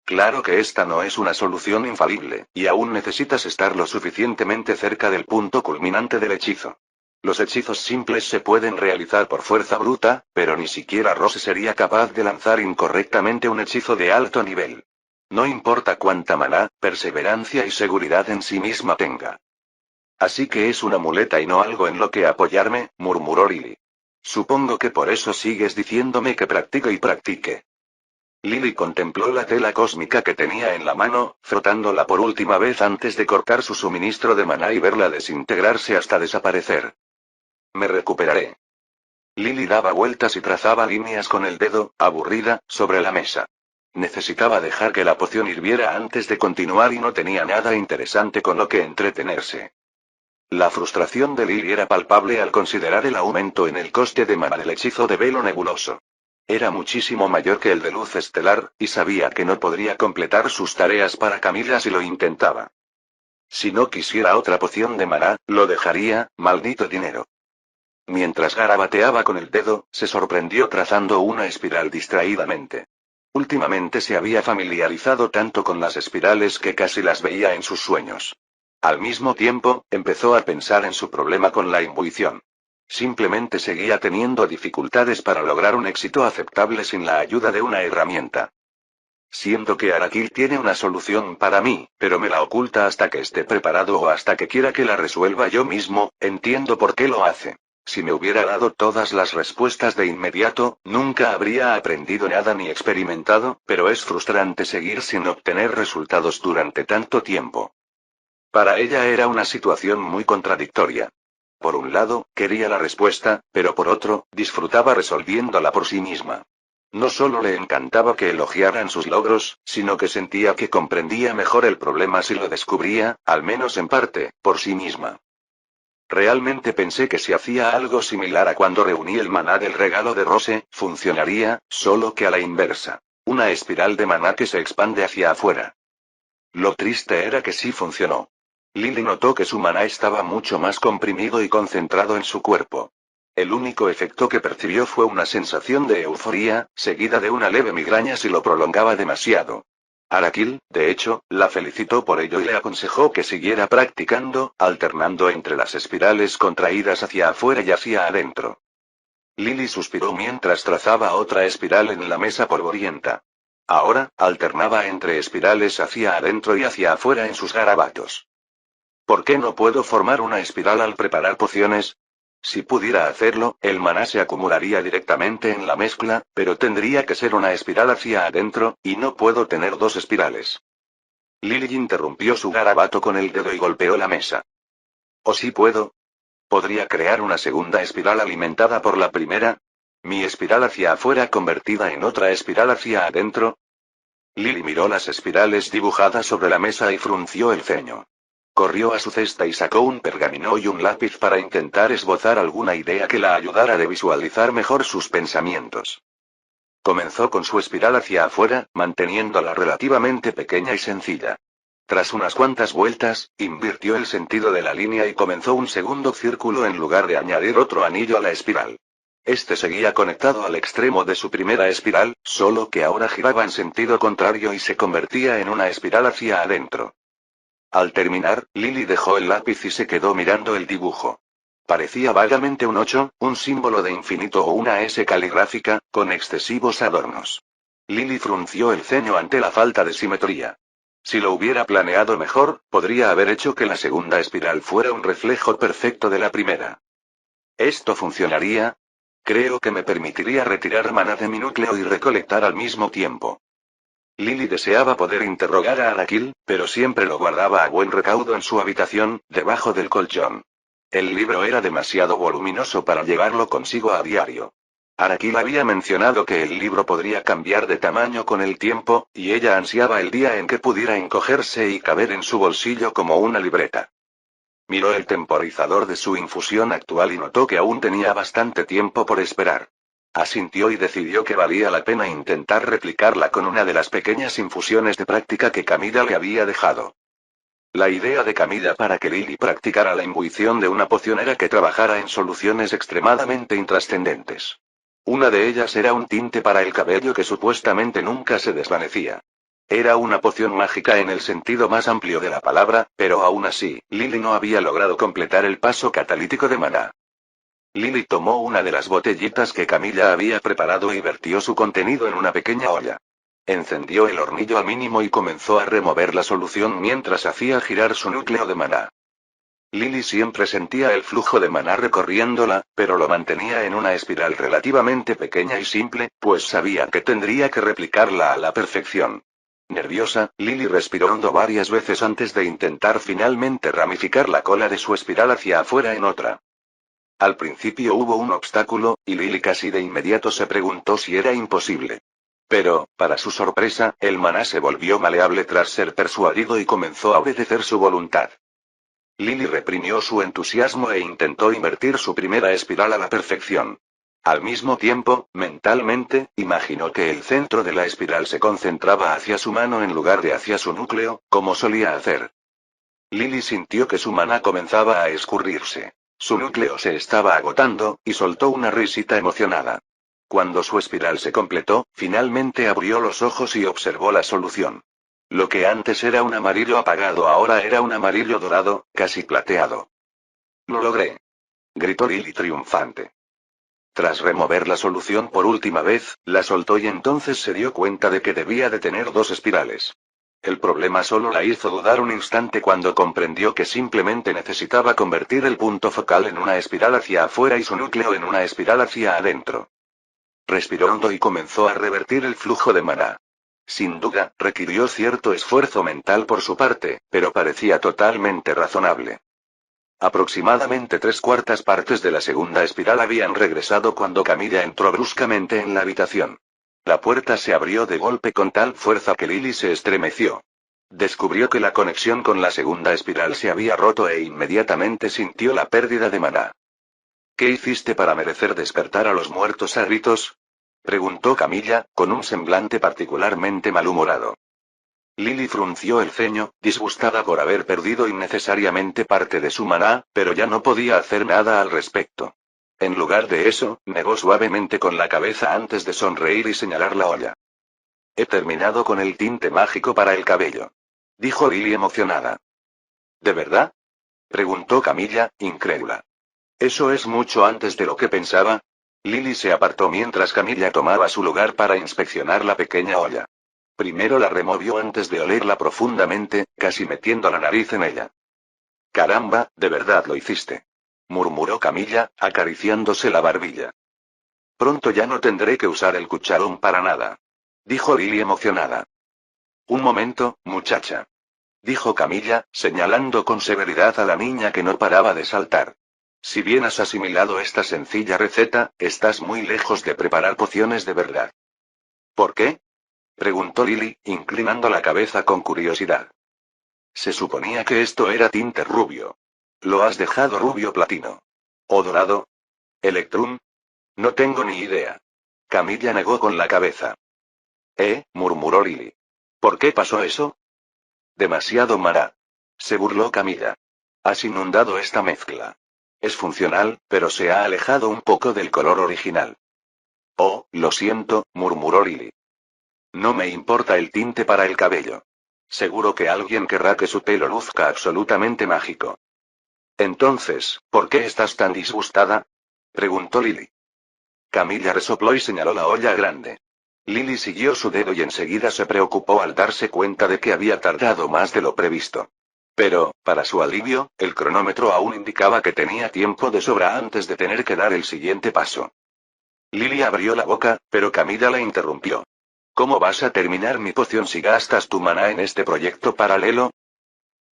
Claro que esta no es una solución infalible, y aún necesitas estar lo suficientemente cerca del punto culminante del hechizo. Los hechizos simples se pueden realizar por fuerza bruta, pero ni siquiera Rose sería capaz de lanzar incorrectamente un hechizo de alto nivel. No importa cuánta maná, perseverancia y seguridad en sí misma tenga. Así que es una muleta y no algo en lo que apoyarme, murmuró Lily. Supongo que por eso sigues diciéndome que practique y practique. Lily contempló la tela cósmica que tenía en la mano, frotándola por última vez antes de cortar su suministro de maná y verla desintegrarse hasta desaparecer. Me recuperaré. Lily daba vueltas y trazaba líneas con el dedo, aburrida, sobre la mesa. Necesitaba dejar que la poción hirviera antes de continuar y no tenía nada interesante con lo que entretenerse. La frustración de Lily era palpable al considerar el aumento en el coste de maná del hechizo de velo nebuloso. Era muchísimo mayor que el de luz estelar, y sabía que no podría completar sus tareas para Camila si lo intentaba. Si no quisiera otra poción de maná, lo dejaría, maldito dinero. Mientras garabateaba con el dedo, se sorprendió trazando una espiral distraídamente. Últimamente se había familiarizado tanto con las espirales que casi las veía en sus sueños. Al mismo tiempo, empezó a pensar en su problema con la imbuición. Simplemente seguía teniendo dificultades para lograr un éxito aceptable sin la ayuda de una herramienta. Siento que Araki tiene una solución para mí, pero me la oculta hasta que esté preparado o hasta que quiera que la resuelva yo mismo, entiendo por qué lo hace. Si me hubiera dado todas las respuestas de inmediato, nunca habría aprendido nada ni experimentado, pero es frustrante seguir sin obtener resultados durante tanto tiempo. Para ella era una situación muy contradictoria. Por un lado, quería la respuesta, pero por otro, disfrutaba resolviéndola por sí misma. No solo le encantaba que elogiaran sus logros, sino que sentía que comprendía mejor el problema si lo descubría, al menos en parte, por sí misma. Realmente pensé que si hacía algo similar a cuando reuní el maná del regalo de Rose, funcionaría, solo que a la inversa. Una espiral de maná que se expande hacia afuera. Lo triste era que sí funcionó. Lily notó que su maná estaba mucho más comprimido y concentrado en su cuerpo. El único efecto que percibió fue una sensación de euforía, seguida de una leve migraña si lo prolongaba demasiado. Arakil, de hecho, la felicitó por ello y le aconsejó que siguiera practicando, alternando entre las espirales contraídas hacia afuera y hacia adentro. Lily suspiró mientras trazaba otra espiral en la mesa polvorienta. Ahora, alternaba entre espirales hacia adentro y hacia afuera en sus garabatos. ¿Por qué no puedo formar una espiral al preparar pociones? Si pudiera hacerlo, el maná se acumularía directamente en la mezcla, pero tendría que ser una espiral hacia adentro, y no puedo tener dos espirales. Lily interrumpió su garabato con el dedo y golpeó la mesa. ¿O sí puedo? ¿Podría crear una segunda espiral alimentada por la primera? ¿Mi espiral hacia afuera convertida en otra espiral hacia adentro? Lily miró las espirales dibujadas sobre la mesa y frunció el ceño. Corrió a su cesta y sacó un pergamino y un lápiz para intentar esbozar alguna idea que la ayudara a visualizar mejor sus pensamientos. Comenzó con su espiral hacia afuera, manteniéndola relativamente pequeña y sencilla. Tras unas cuantas vueltas, invirtió el sentido de la línea y comenzó un segundo círculo en lugar de añadir otro anillo a la espiral. Este seguía conectado al extremo de su primera espiral, solo que ahora giraba en sentido contrario y se convertía en una espiral hacia adentro. Al terminar, Lily dejó el lápiz y se quedó mirando el dibujo. Parecía vagamente un 8, un símbolo de infinito o una S caligráfica, con excesivos adornos. Lily frunció el ceño ante la falta de simetría. Si lo hubiera planeado mejor, podría haber hecho que la segunda espiral fuera un reflejo perfecto de la primera. ¿Esto funcionaría? Creo que me permitiría retirar maná de mi núcleo y recolectar al mismo tiempo. Lily deseaba poder interrogar a Arakil, pero siempre lo guardaba a buen recaudo en su habitación, debajo del colchón. El libro era demasiado voluminoso para llevarlo consigo a diario. Araki había mencionado que el libro podría cambiar de tamaño con el tiempo, y ella ansiaba el día en que pudiera encogerse y caber en su bolsillo como una libreta. Miró el temporizador de su infusión actual y notó que aún tenía bastante tiempo por esperar. Asintió y decidió que valía la pena intentar replicarla con una de las pequeñas infusiones de práctica que Camilla le había dejado. La idea de Camilla para que Lily practicara la imbuición de una poción era que trabajara en soluciones extremadamente intrascendentes. Una de ellas era un tinte para el cabello que supuestamente nunca se desvanecía. Era una poción mágica en el sentido más amplio de la palabra, pero aún así, Lily no había logrado completar el paso catalítico de maná. Lily tomó una de las botellitas que Camilla había preparado y vertió su contenido en una pequeña olla. Encendió el hornillo al mínimo y comenzó a remover la solución mientras hacía girar su núcleo de maná. Lily siempre sentía el flujo de maná recorriéndola, pero lo mantenía en una espiral relativamente pequeña y simple, pues sabía que tendría que replicarla a la perfección. Nerviosa, Lily respiró hondo varias veces antes de intentar finalmente ramificar la cola de su espiral hacia afuera en otra. Al principio hubo un obstáculo, y Lily casi de inmediato se preguntó si era imposible. Pero, para su sorpresa, el maná se volvió maleable tras ser persuadido y comenzó a obedecer su voluntad. Lily reprimió su entusiasmo e intentó invertir su primera espiral a la perfección. Al mismo tiempo, mentalmente, imaginó que el centro de la espiral se concentraba hacia su mano en lugar de hacia su núcleo, como solía hacer. Lily sintió que su maná comenzaba a escurrirse. Su núcleo se estaba agotando, y soltó una risita emocionada. Cuando su espiral se completó, finalmente abrió los ojos y observó la solución. Lo que antes era un amarillo apagado ahora era un amarillo dorado, casi plateado. «Lo logré», gritó Lily triunfante. Tras remover la solución por última vez, la soltó y entonces se dio cuenta de que debía de tener dos espirales. El problema solo la hizo dudar un instante cuando comprendió que simplemente necesitaba convertir el punto focal en una espiral hacia afuera y su núcleo en una espiral hacia adentro. Respiró hondo y comenzó a revertir el flujo de maná. Sin duda, requirió cierto esfuerzo mental por su parte, pero parecía totalmente razonable. Aproximadamente 3/4 partes de la segunda espiral habían regresado cuando Camilla entró bruscamente en la habitación. La puerta se abrió de golpe con tal fuerza que Lily se estremeció. Descubrió que la conexión con la segunda espiral se había roto e inmediatamente sintió la pérdida de maná. «¿Qué hiciste para merecer despertar a los muertos a gritos?», preguntó Camilla, con un semblante particularmente malhumorado. Lily frunció el ceño, disgustada por haber perdido innecesariamente parte de su maná, pero ya no podía hacer nada al respecto. En lugar de eso, negó suavemente con la cabeza antes de sonreír y señalar la olla. «He terminado con el tinte mágico para el cabello», dijo Lily emocionada. «¿De verdad?», preguntó Camilla, incrédula. «¿Eso es mucho antes de lo que pensaba?». Lily se apartó mientras Camilla tomaba su lugar para inspeccionar la pequeña olla. Primero la removió antes de olerla profundamente, casi metiendo la nariz en ella. «Caramba, de verdad lo hiciste», murmuró Camilla, acariciándose la barbilla. «Pronto ya no tendré que usar el cucharón para nada», dijo Lily emocionada. «Un momento, muchacha», dijo Camilla, señalando con severidad a la niña que no paraba de saltar. «Si bien has asimilado esta sencilla receta, estás muy lejos de preparar pociones de verdad». «¿Por qué?», preguntó Lily, inclinando la cabeza con curiosidad. «Se suponía que esto era tinte rubio. ¿Lo has dejado rubio platino? ¿O dorado? ¿Electrum? No tengo ni idea». Camilla negó con la cabeza. Murmuró Lily. «¿Por qué pasó eso?». «Demasiado maná», se burló Camilla. «Has inundado esta mezcla. Es funcional, pero se ha alejado un poco del color original». «Oh, lo siento», murmuró Lily. «No me importa el tinte para el cabello. Seguro que alguien querrá que su pelo luzca absolutamente mágico». «Entonces, ¿por qué estás tan disgustada?», preguntó Lily. Camilla resopló y señaló la olla grande. Lily siguió su dedo y enseguida se preocupó al darse cuenta de que había tardado más de lo previsto. Pero, para su alivio, el cronómetro aún indicaba que tenía tiempo de sobra antes de tener que dar el siguiente paso. Lily abrió la boca, pero Camilla la interrumpió. «¿Cómo vas a terminar mi poción si gastas tu maná en este proyecto paralelo?».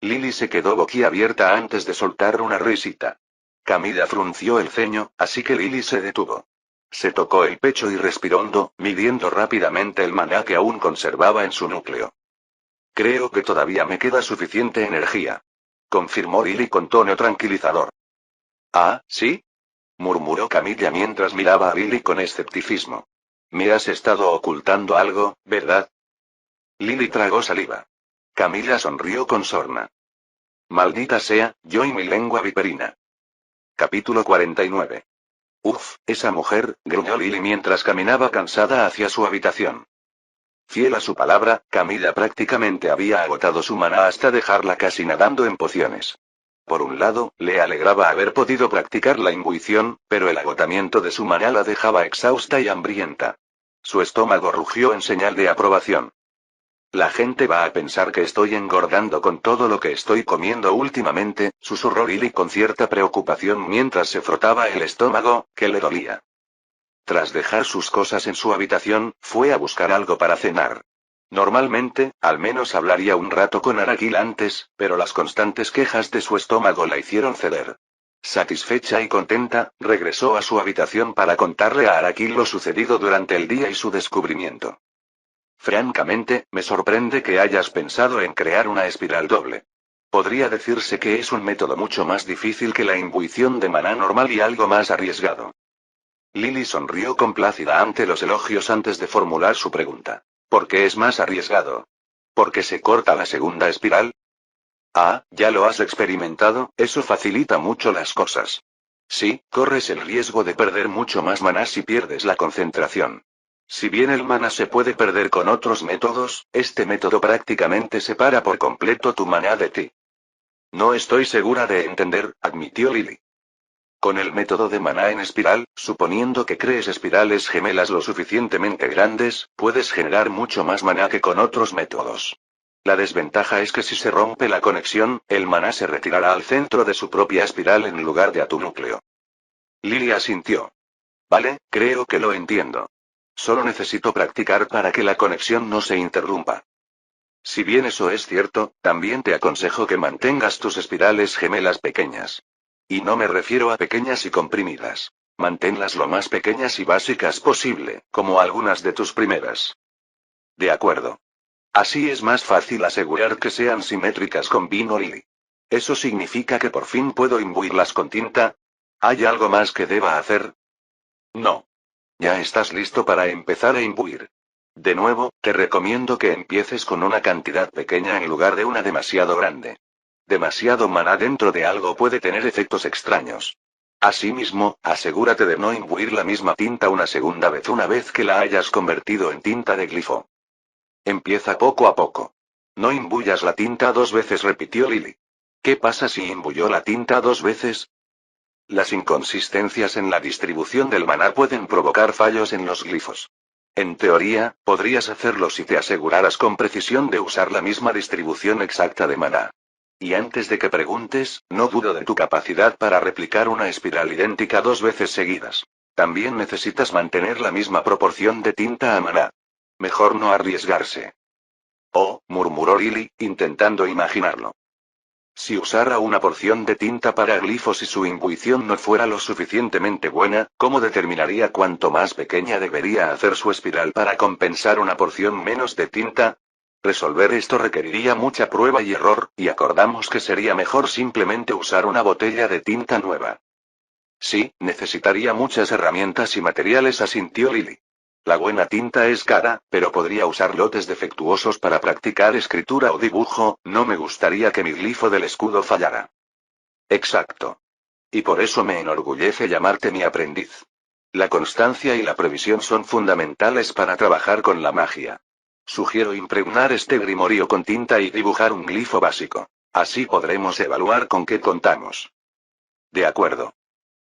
Lily se quedó boquiabierta antes de soltar una risita. Camilla frunció el ceño, así que Lily se detuvo. Se tocó el pecho y respiró hondo, midiendo rápidamente el maná que aún conservaba en su núcleo. Creo que todavía me queda suficiente energía, confirmó Lily con tono tranquilizador. Ah, ¿sí? Murmuró Camilla mientras miraba a Lily con escepticismo. Me has estado ocultando algo, ¿verdad? Lily tragó saliva. Camilla sonrió con sorna. Maldita sea, yo y mi lengua viperina. Capítulo 49. Uf, esa mujer, gruñó Lily mientras caminaba cansada hacia su habitación. Fiel a su palabra, Camilla prácticamente había agotado su maná hasta dejarla casi nadando en pociones. Por un lado, le alegraba haber podido practicar la imbuición, pero el agotamiento de su maná la dejaba exhausta y hambrienta. Su estómago rugió en señal de aprobación. La gente va a pensar que estoy engordando con todo lo que estoy comiendo últimamente, susurró Lily con cierta preocupación mientras se frotaba el estómago, que le dolía. Tras dejar sus cosas en su habitación, fue a buscar algo para cenar. Normalmente, al menos hablaría un rato con Aragil antes, pero las constantes quejas de su estómago la hicieron ceder. Satisfecha y contenta, regresó a su habitación para contarle a Aragil lo sucedido durante el día y su descubrimiento. Francamente, me sorprende que hayas pensado en crear una espiral doble. Podría decirse que es un método mucho más difícil que la imbuición de maná normal y algo más arriesgado. Lily sonrió complácida ante los elogios antes de formular su pregunta. ¿Por qué es más arriesgado? ¿Por qué se corta la segunda espiral? Ah, ya lo has experimentado, eso facilita mucho las cosas. Sí, corres el riesgo de perder mucho más maná si pierdes la concentración. Si bien el maná se puede perder con otros métodos, este método prácticamente separa por completo tu maná de ti. No estoy segura de entender, admitió Lily. Con el método de maná en espiral, suponiendo que crees espirales gemelas lo suficientemente grandes, puedes generar mucho más maná que con otros métodos. La desventaja es que si se rompe la conexión, el maná se retirará al centro de su propia espiral en lugar de a tu núcleo. Lily asintió. Vale, creo que lo entiendo. Solo necesito practicar para que la conexión no se interrumpa. Si bien eso es cierto, también te aconsejo que mantengas tus espirales gemelas pequeñas. Y no me refiero a pequeñas y comprimidas. Manténlas lo más pequeñas y básicas posible, como algunas de tus primeras. De acuerdo. Así es más fácil asegurar que sean simétricas con vino Lily. ¿Eso significa que por fin puedo imbuirlas con tinta? ¿Hay algo más que deba hacer? No. Ya estás listo para empezar a imbuir. De nuevo, te recomiendo que empieces con una cantidad pequeña en lugar de una demasiado grande. Demasiado maná dentro de algo puede tener efectos extraños. Asimismo, asegúrate de no imbuir la misma tinta una segunda vez una vez que la hayas convertido en tinta de glifo. Empieza poco a poco. No imbuyas la tinta 2 veces, repitió Lily. ¿Qué pasa si imbuyó la tinta 2 veces? Las inconsistencias en la distribución del maná pueden provocar fallos en los glifos. En teoría, podrías hacerlo si te aseguraras con precisión de usar la misma distribución exacta de maná. Y antes de que preguntes, no dudo de tu capacidad para replicar una espiral idéntica 2 veces seguidas. También necesitas mantener la misma proporción de tinta a maná. Mejor no arriesgarse. Oh, murmuró Lily, intentando imaginarlo. Si usara una porción de tinta para glifos y su imbuición no fuera lo suficientemente buena, ¿cómo determinaría cuánto más pequeña debería hacer su espiral para compensar una porción menos de tinta? Resolver esto requeriría mucha prueba y error, y acordamos que sería mejor simplemente usar una botella de tinta nueva. Sí, necesitaría muchas herramientas y materiales, asintió Lily. La buena tinta es cara, pero podría usar lotes defectuosos para practicar escritura o dibujo, no me gustaría que mi glifo del escudo fallara. Exacto. Y por eso me enorgullece llamarte mi aprendiz. La constancia y la previsión son fundamentales para trabajar con la magia. Sugiero impregnar este grimorio con tinta y dibujar un glifo básico. Así podremos evaluar con qué contamos. De acuerdo.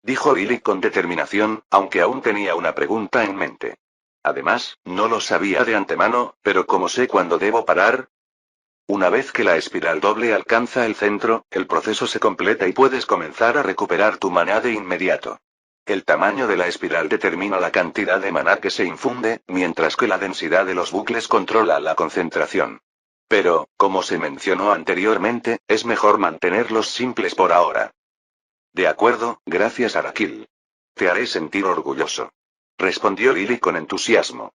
Dijo Lily con determinación, aunque aún tenía una pregunta en mente. Además, no lo sabía de antemano, pero ¿cómo sé cuándo debo parar? Una vez que la espiral doble alcanza el centro, el proceso se completa y puedes comenzar a recuperar tu maná de inmediato. El tamaño de la espiral determina la cantidad de maná que se infunde, mientras que la densidad de los bucles controla la concentración. Pero, como se mencionó anteriormente, es mejor mantenerlos simples por ahora. De acuerdo, gracias Arachil. Te haré sentir orgulloso. respondió Lily con entusiasmo.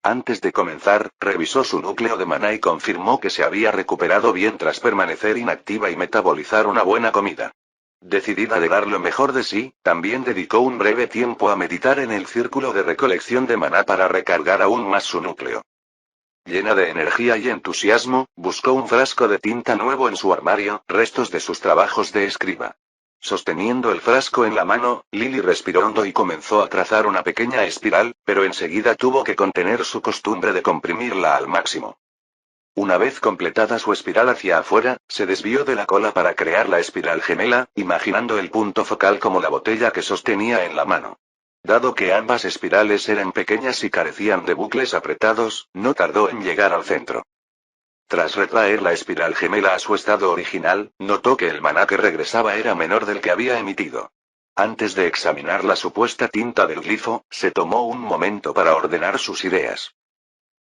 Antes de comenzar, revisó su núcleo de maná y confirmó que se había recuperado bien tras permanecer inactiva y metabolizar una buena comida. Decidida de dar lo mejor de sí, también dedicó un breve tiempo a meditar en el círculo de recolección de maná para recargar aún más su núcleo. Llena de energía y entusiasmo, buscó un frasco de tinta nuevo en su armario, restos de sus trabajos de escriba. Sosteniendo el frasco en la mano, Lily respiró hondo y comenzó a trazar una pequeña espiral, pero enseguida tuvo que contener su costumbre de comprimirla al máximo. Una vez completada su espiral hacia afuera, se desvió de la cola para crear la espiral gemela, imaginando el punto focal como la botella que sostenía en la mano. Dado que ambas espirales eran pequeñas y carecían de bucles apretados, no tardó en llegar al centro. Tras retraer la espiral gemela a su estado original, notó que el maná que regresaba era menor del que había emitido. Antes de examinar la supuesta tinta del glifo, se tomó un momento para ordenar sus ideas.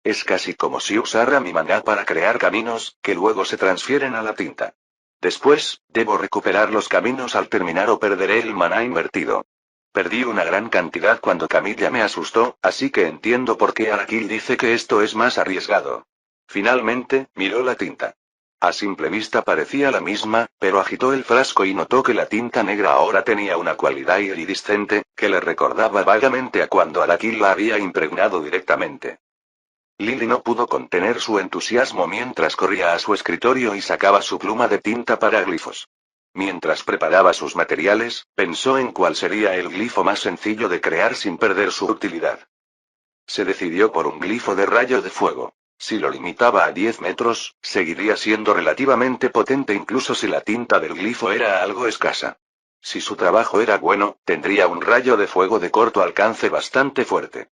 Es casi como si usara mi maná para crear caminos, que luego se transfieren a la tinta. Después, debo recuperar los caminos al terminar o perderé el maná invertido. Perdí una gran cantidad cuando Camilla me asustó, así que entiendo por qué Araki dice que esto es más arriesgado. Finalmente, miró la tinta. A simple vista parecía la misma, pero agitó el frasco y notó que la tinta negra ahora tenía una cualidad iridiscente, que le recordaba vagamente a cuando Araki la había impregnado directamente. Lily no pudo contener su entusiasmo mientras corría a su escritorio y sacaba su pluma de tinta para glifos. Mientras preparaba sus materiales, pensó en cuál sería el glifo más sencillo de crear sin perder su utilidad. Se decidió por un glifo de rayo de fuego. Si lo limitaba a 10 metros, seguiría siendo relativamente potente incluso si la tinta del glifo era algo escasa. Si su trabajo era bueno, tendría un rayo de fuego de corto alcance bastante fuerte.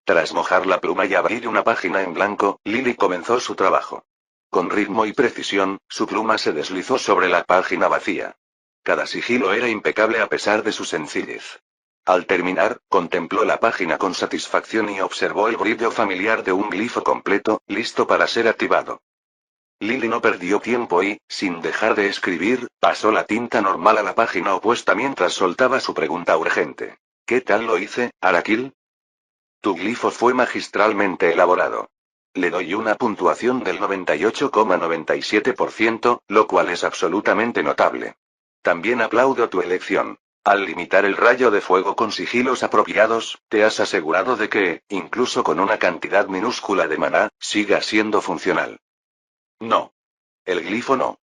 Tras mojar la pluma y abrir una página en blanco, Lily comenzó su trabajo. Con ritmo y precisión, su pluma se deslizó sobre la página vacía. Cada sigilo era impecable a pesar de su sencillez. Al terminar, contempló la página con satisfacción y observó el brillo familiar de un glifo completo, listo para ser activado. Lily no perdió tiempo y, sin dejar de escribir, pasó la tinta normal a la página opuesta mientras soltaba su pregunta urgente. ¿Qué tal lo hice, Arakil? Tu glifo fue magistralmente elaborado. Le doy una puntuación del 98,97%, lo cual es absolutamente notable. También aplaudo tu elección. Al limitar el rayo de fuego con sigilos apropiados, te has asegurado de que, incluso con una cantidad minúscula de maná, siga siendo funcional. No. El glifo no.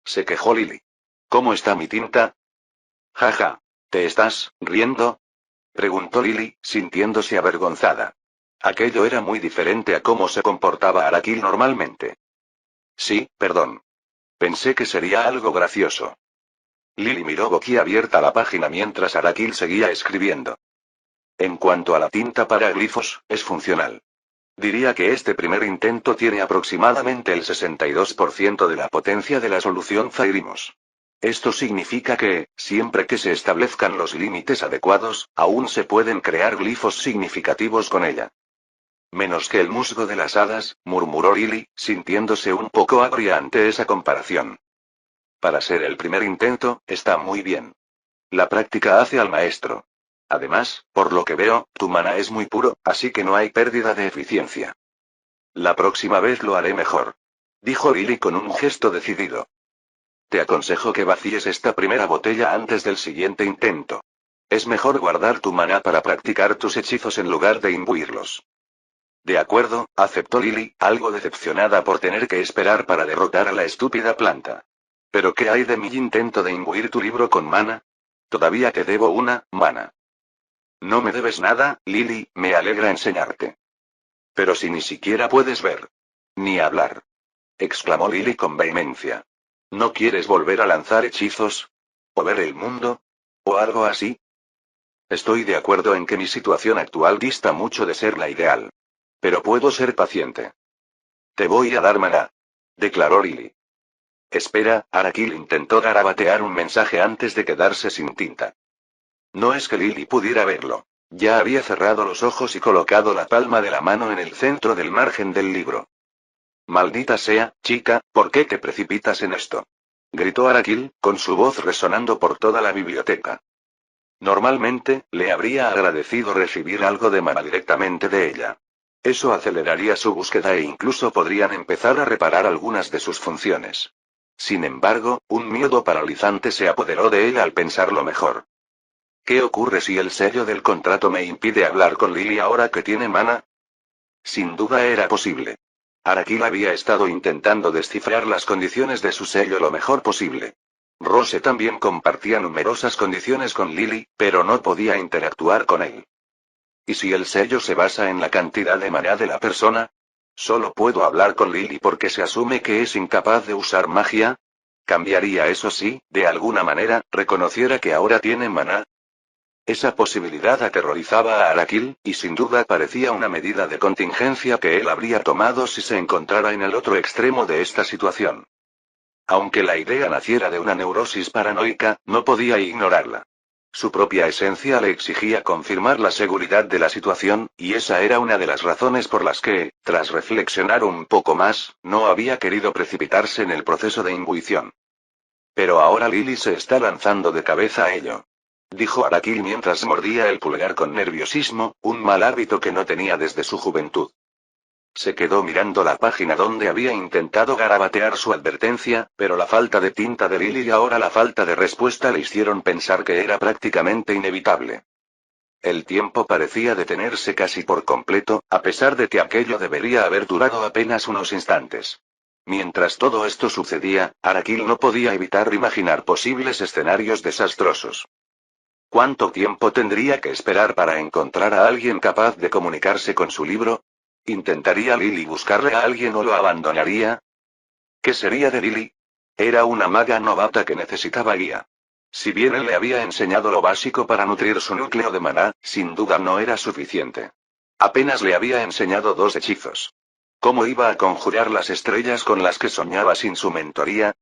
Se quejó Lily. ¿Cómo está mi tinta? Jaja. ¿Te estás riendo? Preguntó Lily, sintiéndose avergonzada. Aquello era muy diferente a cómo se comportaba Arakil normalmente. Sí, perdón. Pensé que sería algo gracioso. Lily miró boquiabierta la página mientras Arakil seguía escribiendo. En cuanto a la tinta para glifos, es funcional. Diría que este primer intento tiene aproximadamente el 62% de la potencia de la solución Zairimos. Esto significa que, siempre que se establezcan los límites adecuados, aún se pueden crear glifos significativos con ella. Menos que el musgo de las hadas, murmuró Lily, sintiéndose un poco agria ante esa comparación. Para ser el primer intento, está muy bien. La práctica hace al maestro. Además, por lo que veo, tu maná es muy puro, así que no hay pérdida de eficiencia. La próxima vez lo haré mejor. Dijo Lily con un gesto decidido. Te aconsejo que vacíes esta primera botella antes del siguiente intento. Es mejor guardar tu maná para practicar tus hechizos en lugar de imbuirlos. De acuerdo, aceptó Lily, algo decepcionada por tener que esperar para derrotar a la estúpida planta. ¿Pero qué hay de mi intento de imbuir tu libro con mana? Todavía te debo una, mana. No me debes nada, Lily, me alegra enseñarte. Pero si ni siquiera puedes ver. Ni hablar. Exclamó Lily con vehemencia. ¿No quieres volver a lanzar hechizos? ¿O ver el mundo? ¿O algo así? Estoy de acuerdo en que mi situación actual dista mucho de ser la ideal. Pero puedo ser paciente. Te voy a dar maná. Declaró Lily. Espera, Arakil intentó garabatear un mensaje antes de quedarse sin tinta. No es que Lily pudiera verlo. Ya había cerrado los ojos y colocado la palma de la mano en el centro del margen del libro. Maldita sea, chica, ¿por qué te precipitas en esto? Gritó Arakil, con su voz resonando por toda la biblioteca. Normalmente, le habría agradecido recibir algo de maná directamente de ella. Eso aceleraría su búsqueda e incluso podrían empezar a reparar algunas de sus funciones. Sin embargo, un miedo paralizante se apoderó de él al pensarlo mejor. ¿Qué ocurre si el sello del contrato me impide hablar con Lily ahora que tiene mana? Sin duda era posible. Araki había estado intentando descifrar las condiciones de su sello lo mejor posible. Rose también compartía numerosas condiciones con Lily, pero no podía interactuar con él. ¿Y si el sello se basa en la cantidad de maná de la persona? ¿Solo puedo hablar con Lily porque se asume que es incapaz de usar magia? ¿Cambiaría eso si, de alguna manera, reconociera que ahora tiene maná? Esa posibilidad aterrorizaba a Arakil, y sin duda parecía una medida de contingencia que él habría tomado si se encontrara en el otro extremo de esta situación. Aunque la idea naciera de una neurosis paranoica, no podía ignorarla. Su propia esencia le exigía confirmar la seguridad de la situación, y esa era una de las razones por las que, tras reflexionar un poco más, no había querido precipitarse en el proceso de imbuición. Pero ahora Lily se está lanzando de cabeza a ello. Dijo Arakil mientras mordía el pulgar con nerviosismo, un mal hábito que no tenía desde su juventud. Se quedó mirando la página donde había intentado garabatear su advertencia, pero la falta de tinta de Lily y ahora la falta de respuesta le hicieron pensar que era prácticamente inevitable. El tiempo parecía detenerse casi por completo, a pesar de que aquello debería haber durado apenas unos instantes. Mientras todo esto sucedía, Arakil no podía evitar imaginar posibles escenarios desastrosos. ¿Cuánto tiempo tendría que esperar para encontrar a alguien capaz de comunicarse con su libro? ¿Intentaría Lily buscarle a alguien o lo abandonaría? ¿Qué sería de Lily? Era una maga novata que necesitaba guía. Si bien él le había enseñado lo básico para nutrir su núcleo de maná, sin duda no era suficiente. Apenas le había enseñado 2 hechizos. ¿Cómo iba a conjurar las estrellas con las que soñaba sin su mentoría?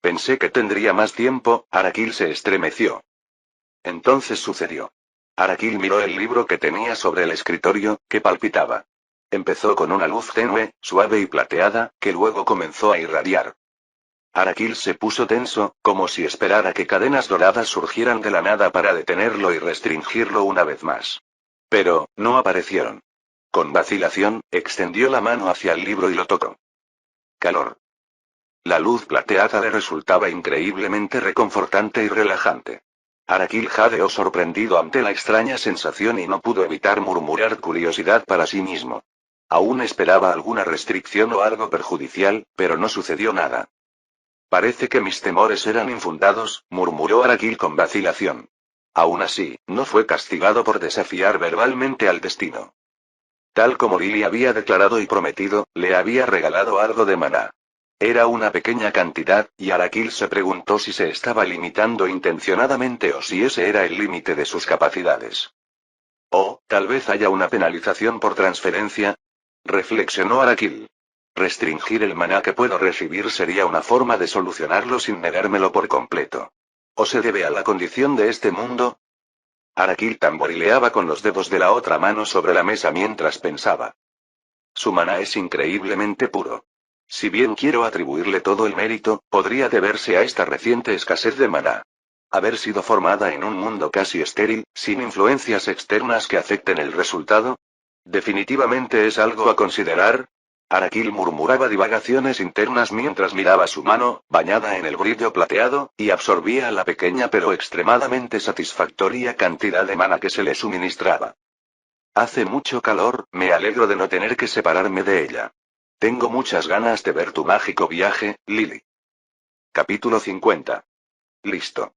Pensé que tendría más tiempo. Arakil se estremeció. Entonces sucedió. Arakil miró el libro que tenía sobre el escritorio, que palpitaba. Empezó con una luz tenue, suave y plateada, que luego comenzó a irradiar. Arakil se puso tenso, como si esperara que cadenas doradas surgieran de la nada para detenerlo y restringirlo una vez más. Pero, no aparecieron. Con vacilación, extendió la mano hacia el libro y lo tocó. Calor. La luz plateada le resultaba increíblemente reconfortante y relajante. Arakil jadeó sorprendido ante la extraña sensación y no pudo evitar murmurar curiosidad para sí mismo. Aún esperaba alguna restricción o algo perjudicial, pero no sucedió nada. Parece que mis temores eran infundados, murmuró Arakil con vacilación. Aún así, no fue castigado por desafiar verbalmente al destino. Tal como Lily había declarado y prometido, le había regalado algo de maná. Era una pequeña cantidad, y Arakil se preguntó si se estaba limitando intencionadamente o si ese era el límite de sus capacidades. O, tal vez haya una penalización por transferencia. Reflexionó Arakil. Restringir el maná que puedo recibir sería una forma de solucionarlo sin negármelo por completo. ¿O se debe a la condición de este mundo? Arakil tamborileaba con los dedos de la otra mano sobre la mesa mientras pensaba. Su maná es increíblemente puro. Si bien quiero atribuirle todo el mérito, podría deberse a esta reciente escasez de maná. Haber sido formada en un mundo casi estéril, sin influencias externas que afecten el resultado. Definitivamente es algo a considerar. Arakil murmuraba divagaciones internas mientras miraba su mano, bañada en el brillo plateado, y absorbía la pequeña pero extremadamente satisfactoria cantidad de maná que se le suministraba. Hace mucho calor, me alegro de no tener que separarme de ella. Tengo muchas ganas de ver tu mágico viaje, Lily. Capítulo 50. Listo.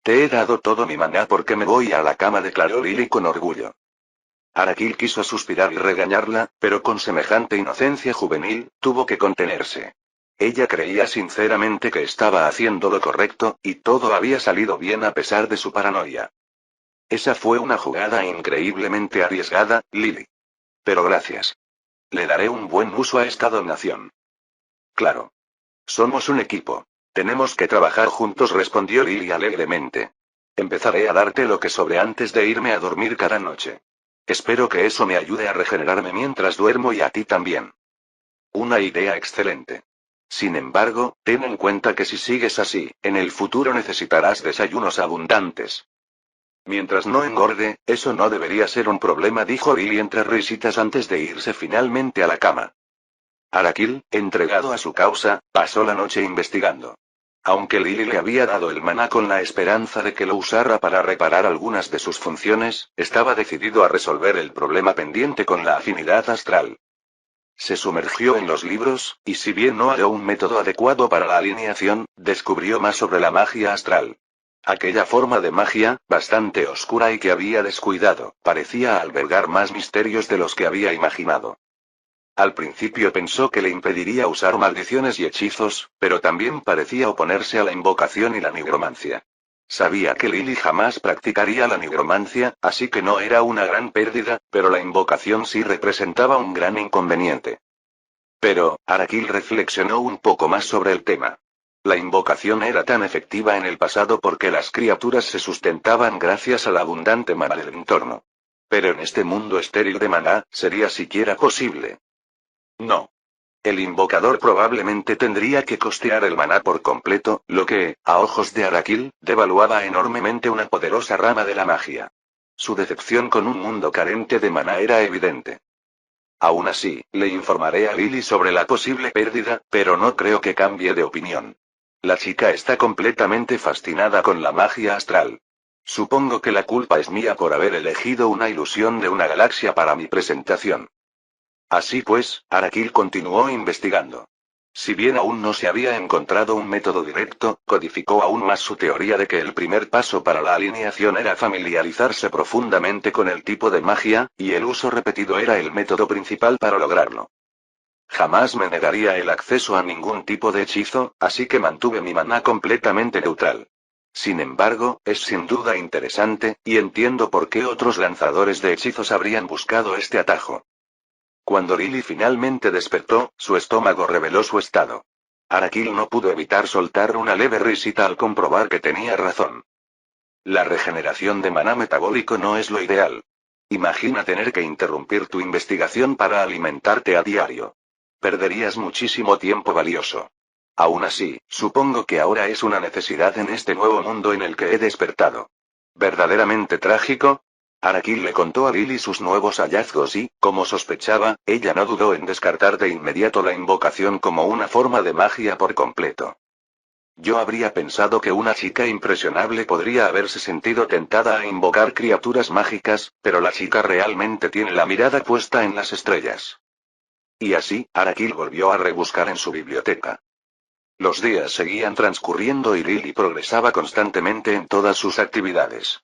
Te he dado todo mi maná porque me voy a la cama, declaró Lily con orgullo. Arakil quiso suspirar y regañarla, pero con semejante inocencia juvenil, tuvo que contenerse. Ella creía sinceramente que estaba haciendo lo correcto, y todo había salido bien a pesar de su paranoia. Esa fue una jugada increíblemente arriesgada, Lily. Pero gracias. Le daré un buen uso a esta donación. Claro. Somos un equipo. Tenemos que trabajar juntos, respondió Lily alegremente. Empezaré a darte lo que sobre antes de irme a dormir cada noche. Espero que eso me ayude a regenerarme mientras duermo y a ti también. Una idea excelente. Sin embargo, ten en cuenta que si sigues así, en el futuro necesitarás desayunos abundantes. Mientras no engorde, eso no debería ser un problema, dijo Lily entre risitas antes de irse finalmente a la cama. Arakil, entregado a su causa, pasó la noche investigando. Aunque Lily le había dado el maná con la esperanza de que lo usara para reparar algunas de sus funciones, estaba decidido a resolver el problema pendiente con la afinidad astral. Se sumergió en los libros, y si bien no halló un método adecuado para la alineación, descubrió más sobre la magia astral. Aquella forma de magia, bastante oscura y que había descuidado, parecía albergar más misterios de los que había imaginado. Al principio pensó que le impediría usar maldiciones y hechizos, pero también parecía oponerse a la invocación y la nigromancia. Sabía que Lily jamás practicaría la nigromancia, así que no era una gran pérdida, pero la invocación sí representaba un gran inconveniente. Pero, Arakil reflexionó un poco más sobre el tema. La invocación era tan efectiva en el pasado porque las criaturas se sustentaban gracias al abundante maná del entorno. Pero en este mundo estéril de maná, ¿sería siquiera posible? No. El invocador probablemente tendría que costear el maná por completo, lo que, a ojos de Arakil, devaluaba enormemente una poderosa rama de la magia. Su decepción con un mundo carente de maná era evidente. Aún así, le informaré a Lily sobre la posible pérdida, pero no creo que cambie de opinión. La chica está completamente fascinada con la magia astral. Supongo que la culpa es mía por haber elegido una ilusión de una galaxia para mi presentación. Así pues, Arakil continuó investigando. Si bien aún no se había encontrado un método directo, codificó aún más su teoría de que el primer paso para la alineación era familiarizarse profundamente con el tipo de magia, y el uso repetido era el método principal para lograrlo. Jamás me negaría el acceso a ningún tipo de hechizo, así que mantuve mi maná completamente neutral. Sin embargo, es sin duda interesante, y entiendo por qué otros lanzadores de hechizos habrían buscado este atajo. Cuando Lily finalmente despertó, su estómago reveló su estado. Arakil no pudo evitar soltar una leve risita al comprobar que tenía razón. La regeneración de maná metabólico no es lo ideal. Imagina tener que interrumpir tu investigación para alimentarte a diario. Perderías muchísimo tiempo valioso. Aún así, supongo que ahora es una necesidad en este nuevo mundo en el que he despertado. ¿Verdaderamente trágico? Arakil le contó a Lily sus nuevos hallazgos y, como sospechaba, ella no dudó en descartar de inmediato la invocación como una forma de magia por completo. Yo habría pensado que una chica impresionable podría haberse sentido tentada a invocar criaturas mágicas, pero la chica realmente tiene la mirada puesta en las estrellas. Y así, Arakil volvió a rebuscar en su biblioteca. Los días seguían transcurriendo y Lily progresaba constantemente en todas sus actividades.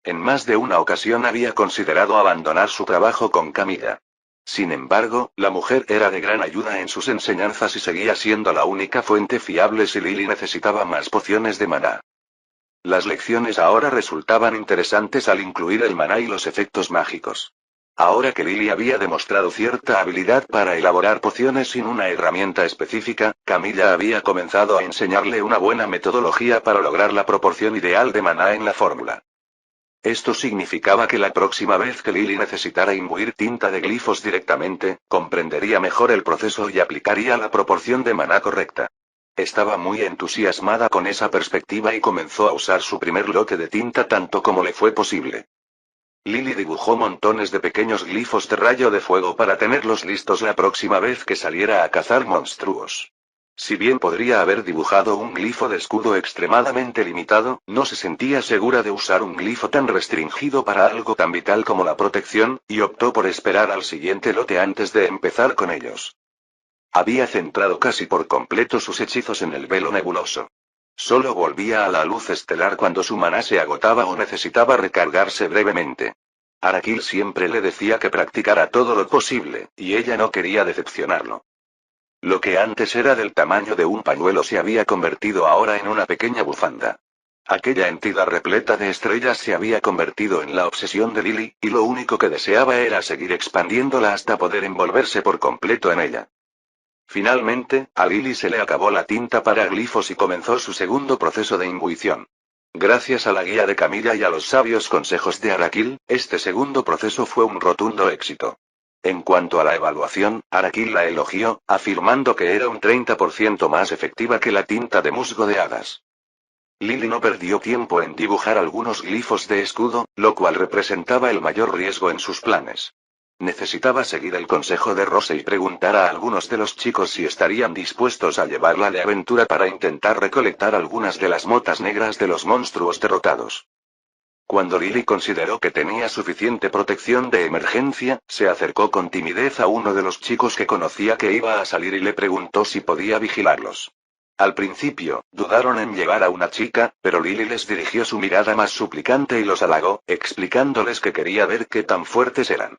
En más de una ocasión había considerado abandonar su trabajo con Camilla. Sin embargo, la mujer era de gran ayuda en sus enseñanzas y seguía siendo la única fuente fiable si Lily necesitaba más pociones de maná. Las lecciones ahora resultaban interesantes al incluir el maná y los efectos mágicos. Ahora que Lily había demostrado cierta habilidad para elaborar pociones sin una herramienta específica, Camilla había comenzado a enseñarle una buena metodología para lograr la proporción ideal de maná en la fórmula. Esto significaba que la próxima vez que Lily necesitara imbuir tinta de glifos directamente, comprendería mejor el proceso y aplicaría la proporción de maná correcta. Estaba muy entusiasmada con esa perspectiva y comenzó a usar su primer lote de tinta tanto como le fue posible. Lily dibujó montones de pequeños glifos de rayo de fuego para tenerlos listos la próxima vez que saliera a cazar monstruos. Si bien podría haber dibujado un glifo de escudo extremadamente limitado, no se sentía segura de usar un glifo tan restringido para algo tan vital como la protección, y optó por esperar al siguiente lote antes de empezar con ellos. Había centrado casi por completo sus hechizos en el velo nebuloso. Solo volvía a la luz estelar cuando su maná se agotaba o necesitaba recargarse brevemente. Arakil siempre le decía que practicara todo lo posible, y ella no quería decepcionarlo. Lo que antes era del tamaño de un pañuelo se había convertido ahora en una pequeña bufanda. Aquella entidad repleta de estrellas se había convertido en la obsesión de Lily, y lo único que deseaba era seguir expandiéndola hasta poder envolverse por completo en ella. Finalmente, a Lily se le acabó la tinta para glifos y comenzó su segundo proceso de imbuición. Gracias a la guía de Camilla y a los sabios consejos de Arakil, este segundo proceso fue un rotundo éxito. En cuanto a la evaluación, Arakil la elogió, afirmando que era un 30% más efectiva que la tinta de musgo de hadas. Lily no perdió tiempo en dibujar algunos glifos de escudo, lo cual representaba el mayor riesgo en sus planes. Necesitaba seguir el consejo de Rose y preguntar a algunos de los chicos si estarían dispuestos a llevarla de aventura para intentar recolectar algunas de las motas negras de los monstruos derrotados. Cuando Lily consideró que tenía suficiente protección de emergencia, se acercó con timidez a uno de los chicos que conocía que iba a salir y le preguntó si podía vigilarlos. Al principio, dudaron en llevar a una chica, pero Lily les dirigió su mirada más suplicante y los halagó, explicándoles que quería ver qué tan fuertes eran.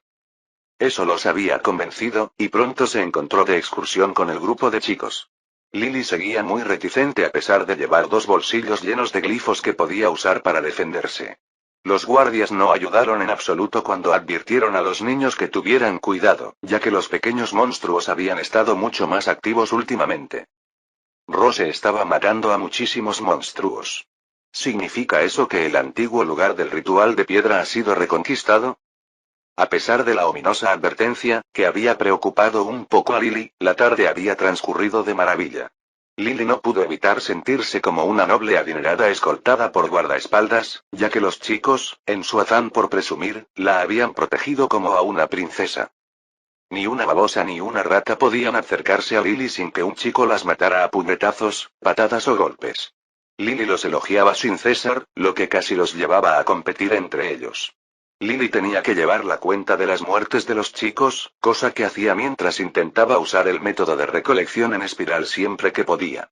Eso los había convencido, y pronto se encontró de excursión con el grupo de chicos. Lily seguía muy reticente a pesar de llevar 2 bolsillos llenos de glifos que podía usar para defenderse. Los guardias no ayudaron en absoluto cuando advirtieron a los niños que tuvieran cuidado, ya que los pequeños monstruos habían estado mucho más activos últimamente. Rose estaba matando a muchísimos monstruos. ¿Significa eso que el antiguo lugar del ritual de piedra ha sido reconquistado? A pesar de la ominosa advertencia, que había preocupado un poco a Lily, la tarde había transcurrido de maravilla. Lily no pudo evitar sentirse como una noble adinerada escoltada por guardaespaldas, ya que los chicos, en su afán por presumir, la habían protegido como a una princesa. Ni una babosa ni una rata podían acercarse a Lily sin que un chico las matara a puñetazos, patadas o golpes. Lily los elogiaba sin cesar, lo que casi los llevaba a competir entre ellos. Lily tenía que llevar la cuenta de las muertes de los chicos, cosa que hacía mientras intentaba usar el método de recolección en espiral siempre que podía.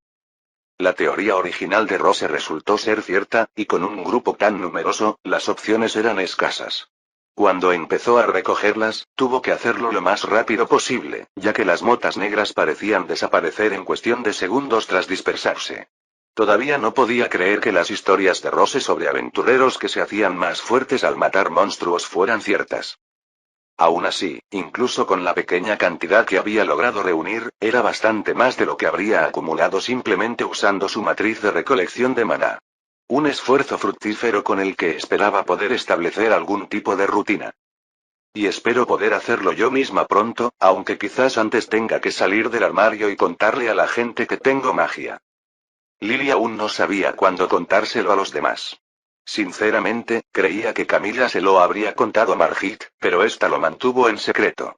La teoría original de Rose resultó ser cierta, y con un grupo tan numeroso, las opciones eran escasas. Cuando empezó a recogerlas, tuvo que hacerlo lo más rápido posible, ya que las motas negras parecían desaparecer en cuestión de segundos tras dispersarse. Todavía no podía creer que las historias de Rose sobre aventureros que se hacían más fuertes al matar monstruos fueran ciertas. Aún así, incluso con la pequeña cantidad que había logrado reunir, era bastante más de lo que habría acumulado simplemente usando su matriz de recolección de maná. Un esfuerzo fructífero con el que esperaba poder establecer algún tipo de rutina. Y espero poder hacerlo yo misma pronto, aunque quizás antes tenga que salir del armario y contarle a la gente que tengo magia. Lily aún no sabía cuándo contárselo a los demás. Sinceramente, creía que Camila se lo habría contado a Margit, pero ésta lo mantuvo en secreto.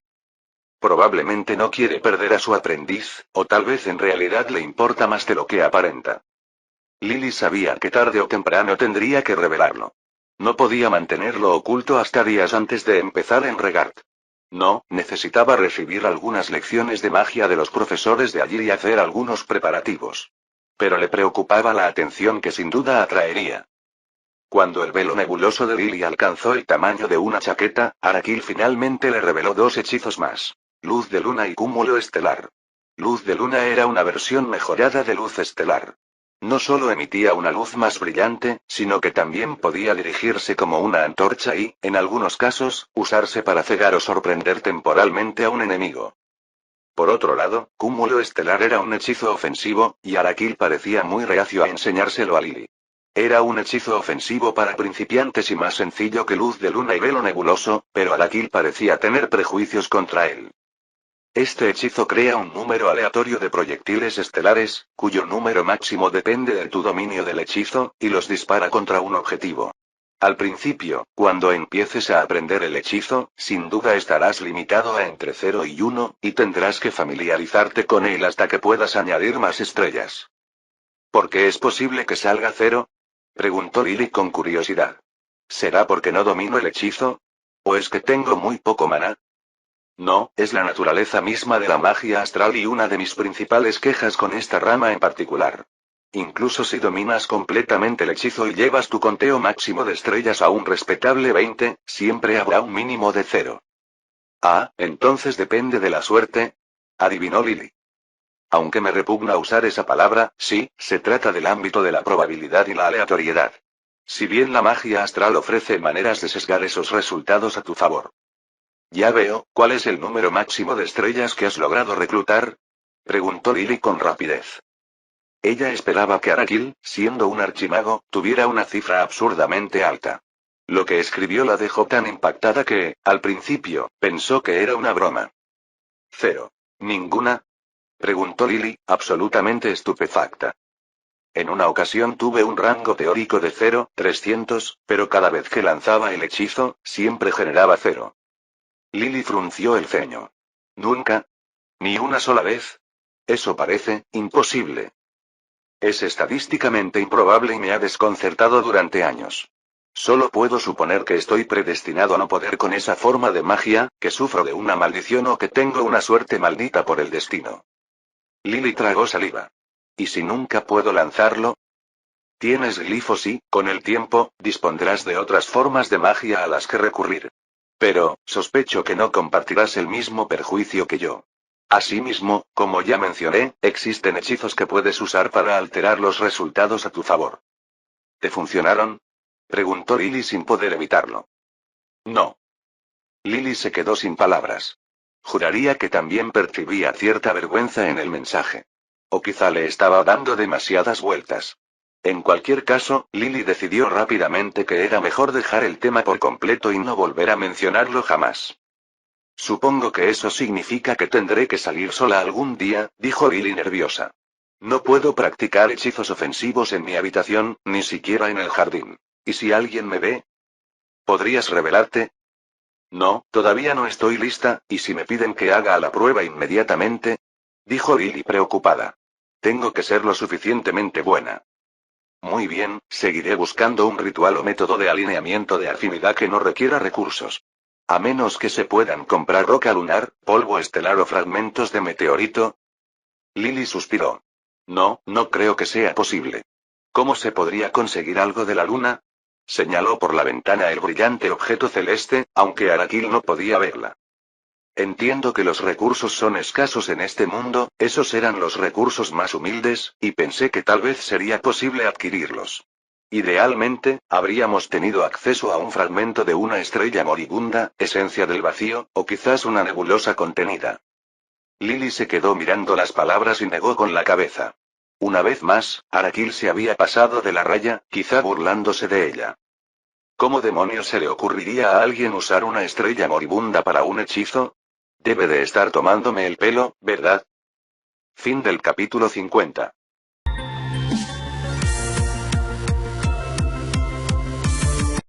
Probablemente no quiere perder a su aprendiz, o tal vez en realidad le importa más de lo que aparenta. Lily sabía que tarde o temprano tendría que revelarlo. No podía mantenerlo oculto hasta días antes de empezar en Regard. No, necesitaba recibir algunas lecciones de magia de los profesores de allí y hacer algunos preparativos. Pero le preocupaba la atención que sin duda atraería. Cuando el velo nebuloso de Lily alcanzó el tamaño de una chaqueta, Araquil finalmente le reveló 2 hechizos más. Luz de luna y cúmulo estelar. Luz de luna era una versión mejorada de luz estelar. No solo emitía una luz más brillante, sino que también podía dirigirse como una antorcha y, en algunos casos, usarse para cegar o sorprender temporalmente a un enemigo. Por otro lado, cúmulo estelar era un hechizo ofensivo, y Araquil parecía muy reacio a enseñárselo a Lily. Era un hechizo ofensivo para principiantes y más sencillo que luz de luna y velo nebuloso, pero Araquil parecía tener prejuicios contra él. Este hechizo crea un número aleatorio de proyectiles estelares, cuyo número máximo depende de tu dominio del hechizo, y los dispara contra un objetivo. Al principio, cuando empieces a aprender el hechizo, sin duda estarás limitado a entre 0 y 1, y tendrás que familiarizarte con él hasta que puedas añadir más estrellas. ¿Por qué es posible que salga 0? Preguntó Lily con curiosidad. ¿Será porque no domino el hechizo? ¿O es que tengo muy poco maná? No, es la naturaleza misma de la magia astral y una de mis principales quejas con esta rama en particular. Incluso si dominas completamente el hechizo y llevas tu conteo máximo de estrellas a un respetable 20, siempre habrá un mínimo de 0. Ah, entonces depende de la suerte, adivinó Lily. Aunque me repugna usar esa palabra, sí, se trata del ámbito de la probabilidad y la aleatoriedad. Si bien la magia astral ofrece maneras de sesgar esos resultados a tu favor. Ya veo, ¿cuál es el número máximo de estrellas que has logrado reclutar? Preguntó Lily con rapidez. Ella esperaba que Araquil, siendo un archimago, tuviera una cifra absurdamente alta. Lo que escribió la dejó tan impactada que, al principio, pensó que era una broma. 0. ¿Ninguna? Preguntó Lily, absolutamente estupefacta. En una ocasión tuve un rango teórico de 0,300, pero cada vez que lanzaba el hechizo, siempre generaba 0. Lily frunció el ceño. ¿Nunca? ¿Ni una sola vez? Eso parece imposible. Es estadísticamente improbable y me ha desconcertado durante años. Solo puedo suponer que estoy predestinado a no poder con esa forma de magia, que sufro de una maldición o que tengo una suerte maldita por el destino. Lily tragó saliva. ¿Y si nunca puedo lanzarlo? Tienes glifos y, con el tiempo, dispondrás de otras formas de magia a las que recurrir. Pero, sospecho que no compartirás el mismo perjuicio que yo. Asimismo, como ya mencioné, existen hechizos que puedes usar para alterar los resultados a tu favor. ¿Te funcionaron? Preguntó Lily sin poder evitarlo. No. Lily se quedó sin palabras. Juraría que también percibía cierta vergüenza en el mensaje. O quizá le estaba dando demasiadas vueltas. En cualquier caso, Lily decidió rápidamente que era mejor dejar el tema por completo y no volver a mencionarlo jamás. Supongo que eso significa que tendré que salir sola algún día, dijo Lily nerviosa. No puedo practicar hechizos ofensivos en mi habitación, ni siquiera en el jardín. ¿Y si alguien me ve? ¿Podrías revelarte? No, todavía no estoy lista, ¿y si me piden que haga la prueba inmediatamente? Dijo Lily preocupada. Tengo que ser lo suficientemente buena. Muy bien, seguiré buscando un ritual o método de alineamiento de afinidad que no requiera recursos. A menos que se puedan comprar roca lunar, polvo estelar o fragmentos de meteorito. Lily suspiró. No, no creo que sea posible. ¿Cómo se podría conseguir algo de la luna? Señaló por la ventana el brillante objeto celeste, aunque Araquil no podía verla. Entiendo que los recursos son escasos en este mundo, esos eran los recursos más humildes, y pensé que tal vez sería posible adquirirlos. Idealmente, habríamos tenido acceso a un fragmento de una estrella moribunda, esencia del vacío, o quizás una nebulosa contenida. Lily se quedó mirando las palabras y negó con la cabeza. Una vez más, Araquil se había pasado de la raya, quizá burlándose de ella. ¿Cómo demonios se le ocurriría a alguien usar una estrella moribunda para un hechizo? Debe de estar tomándome el pelo, ¿verdad? Fin del capítulo 50.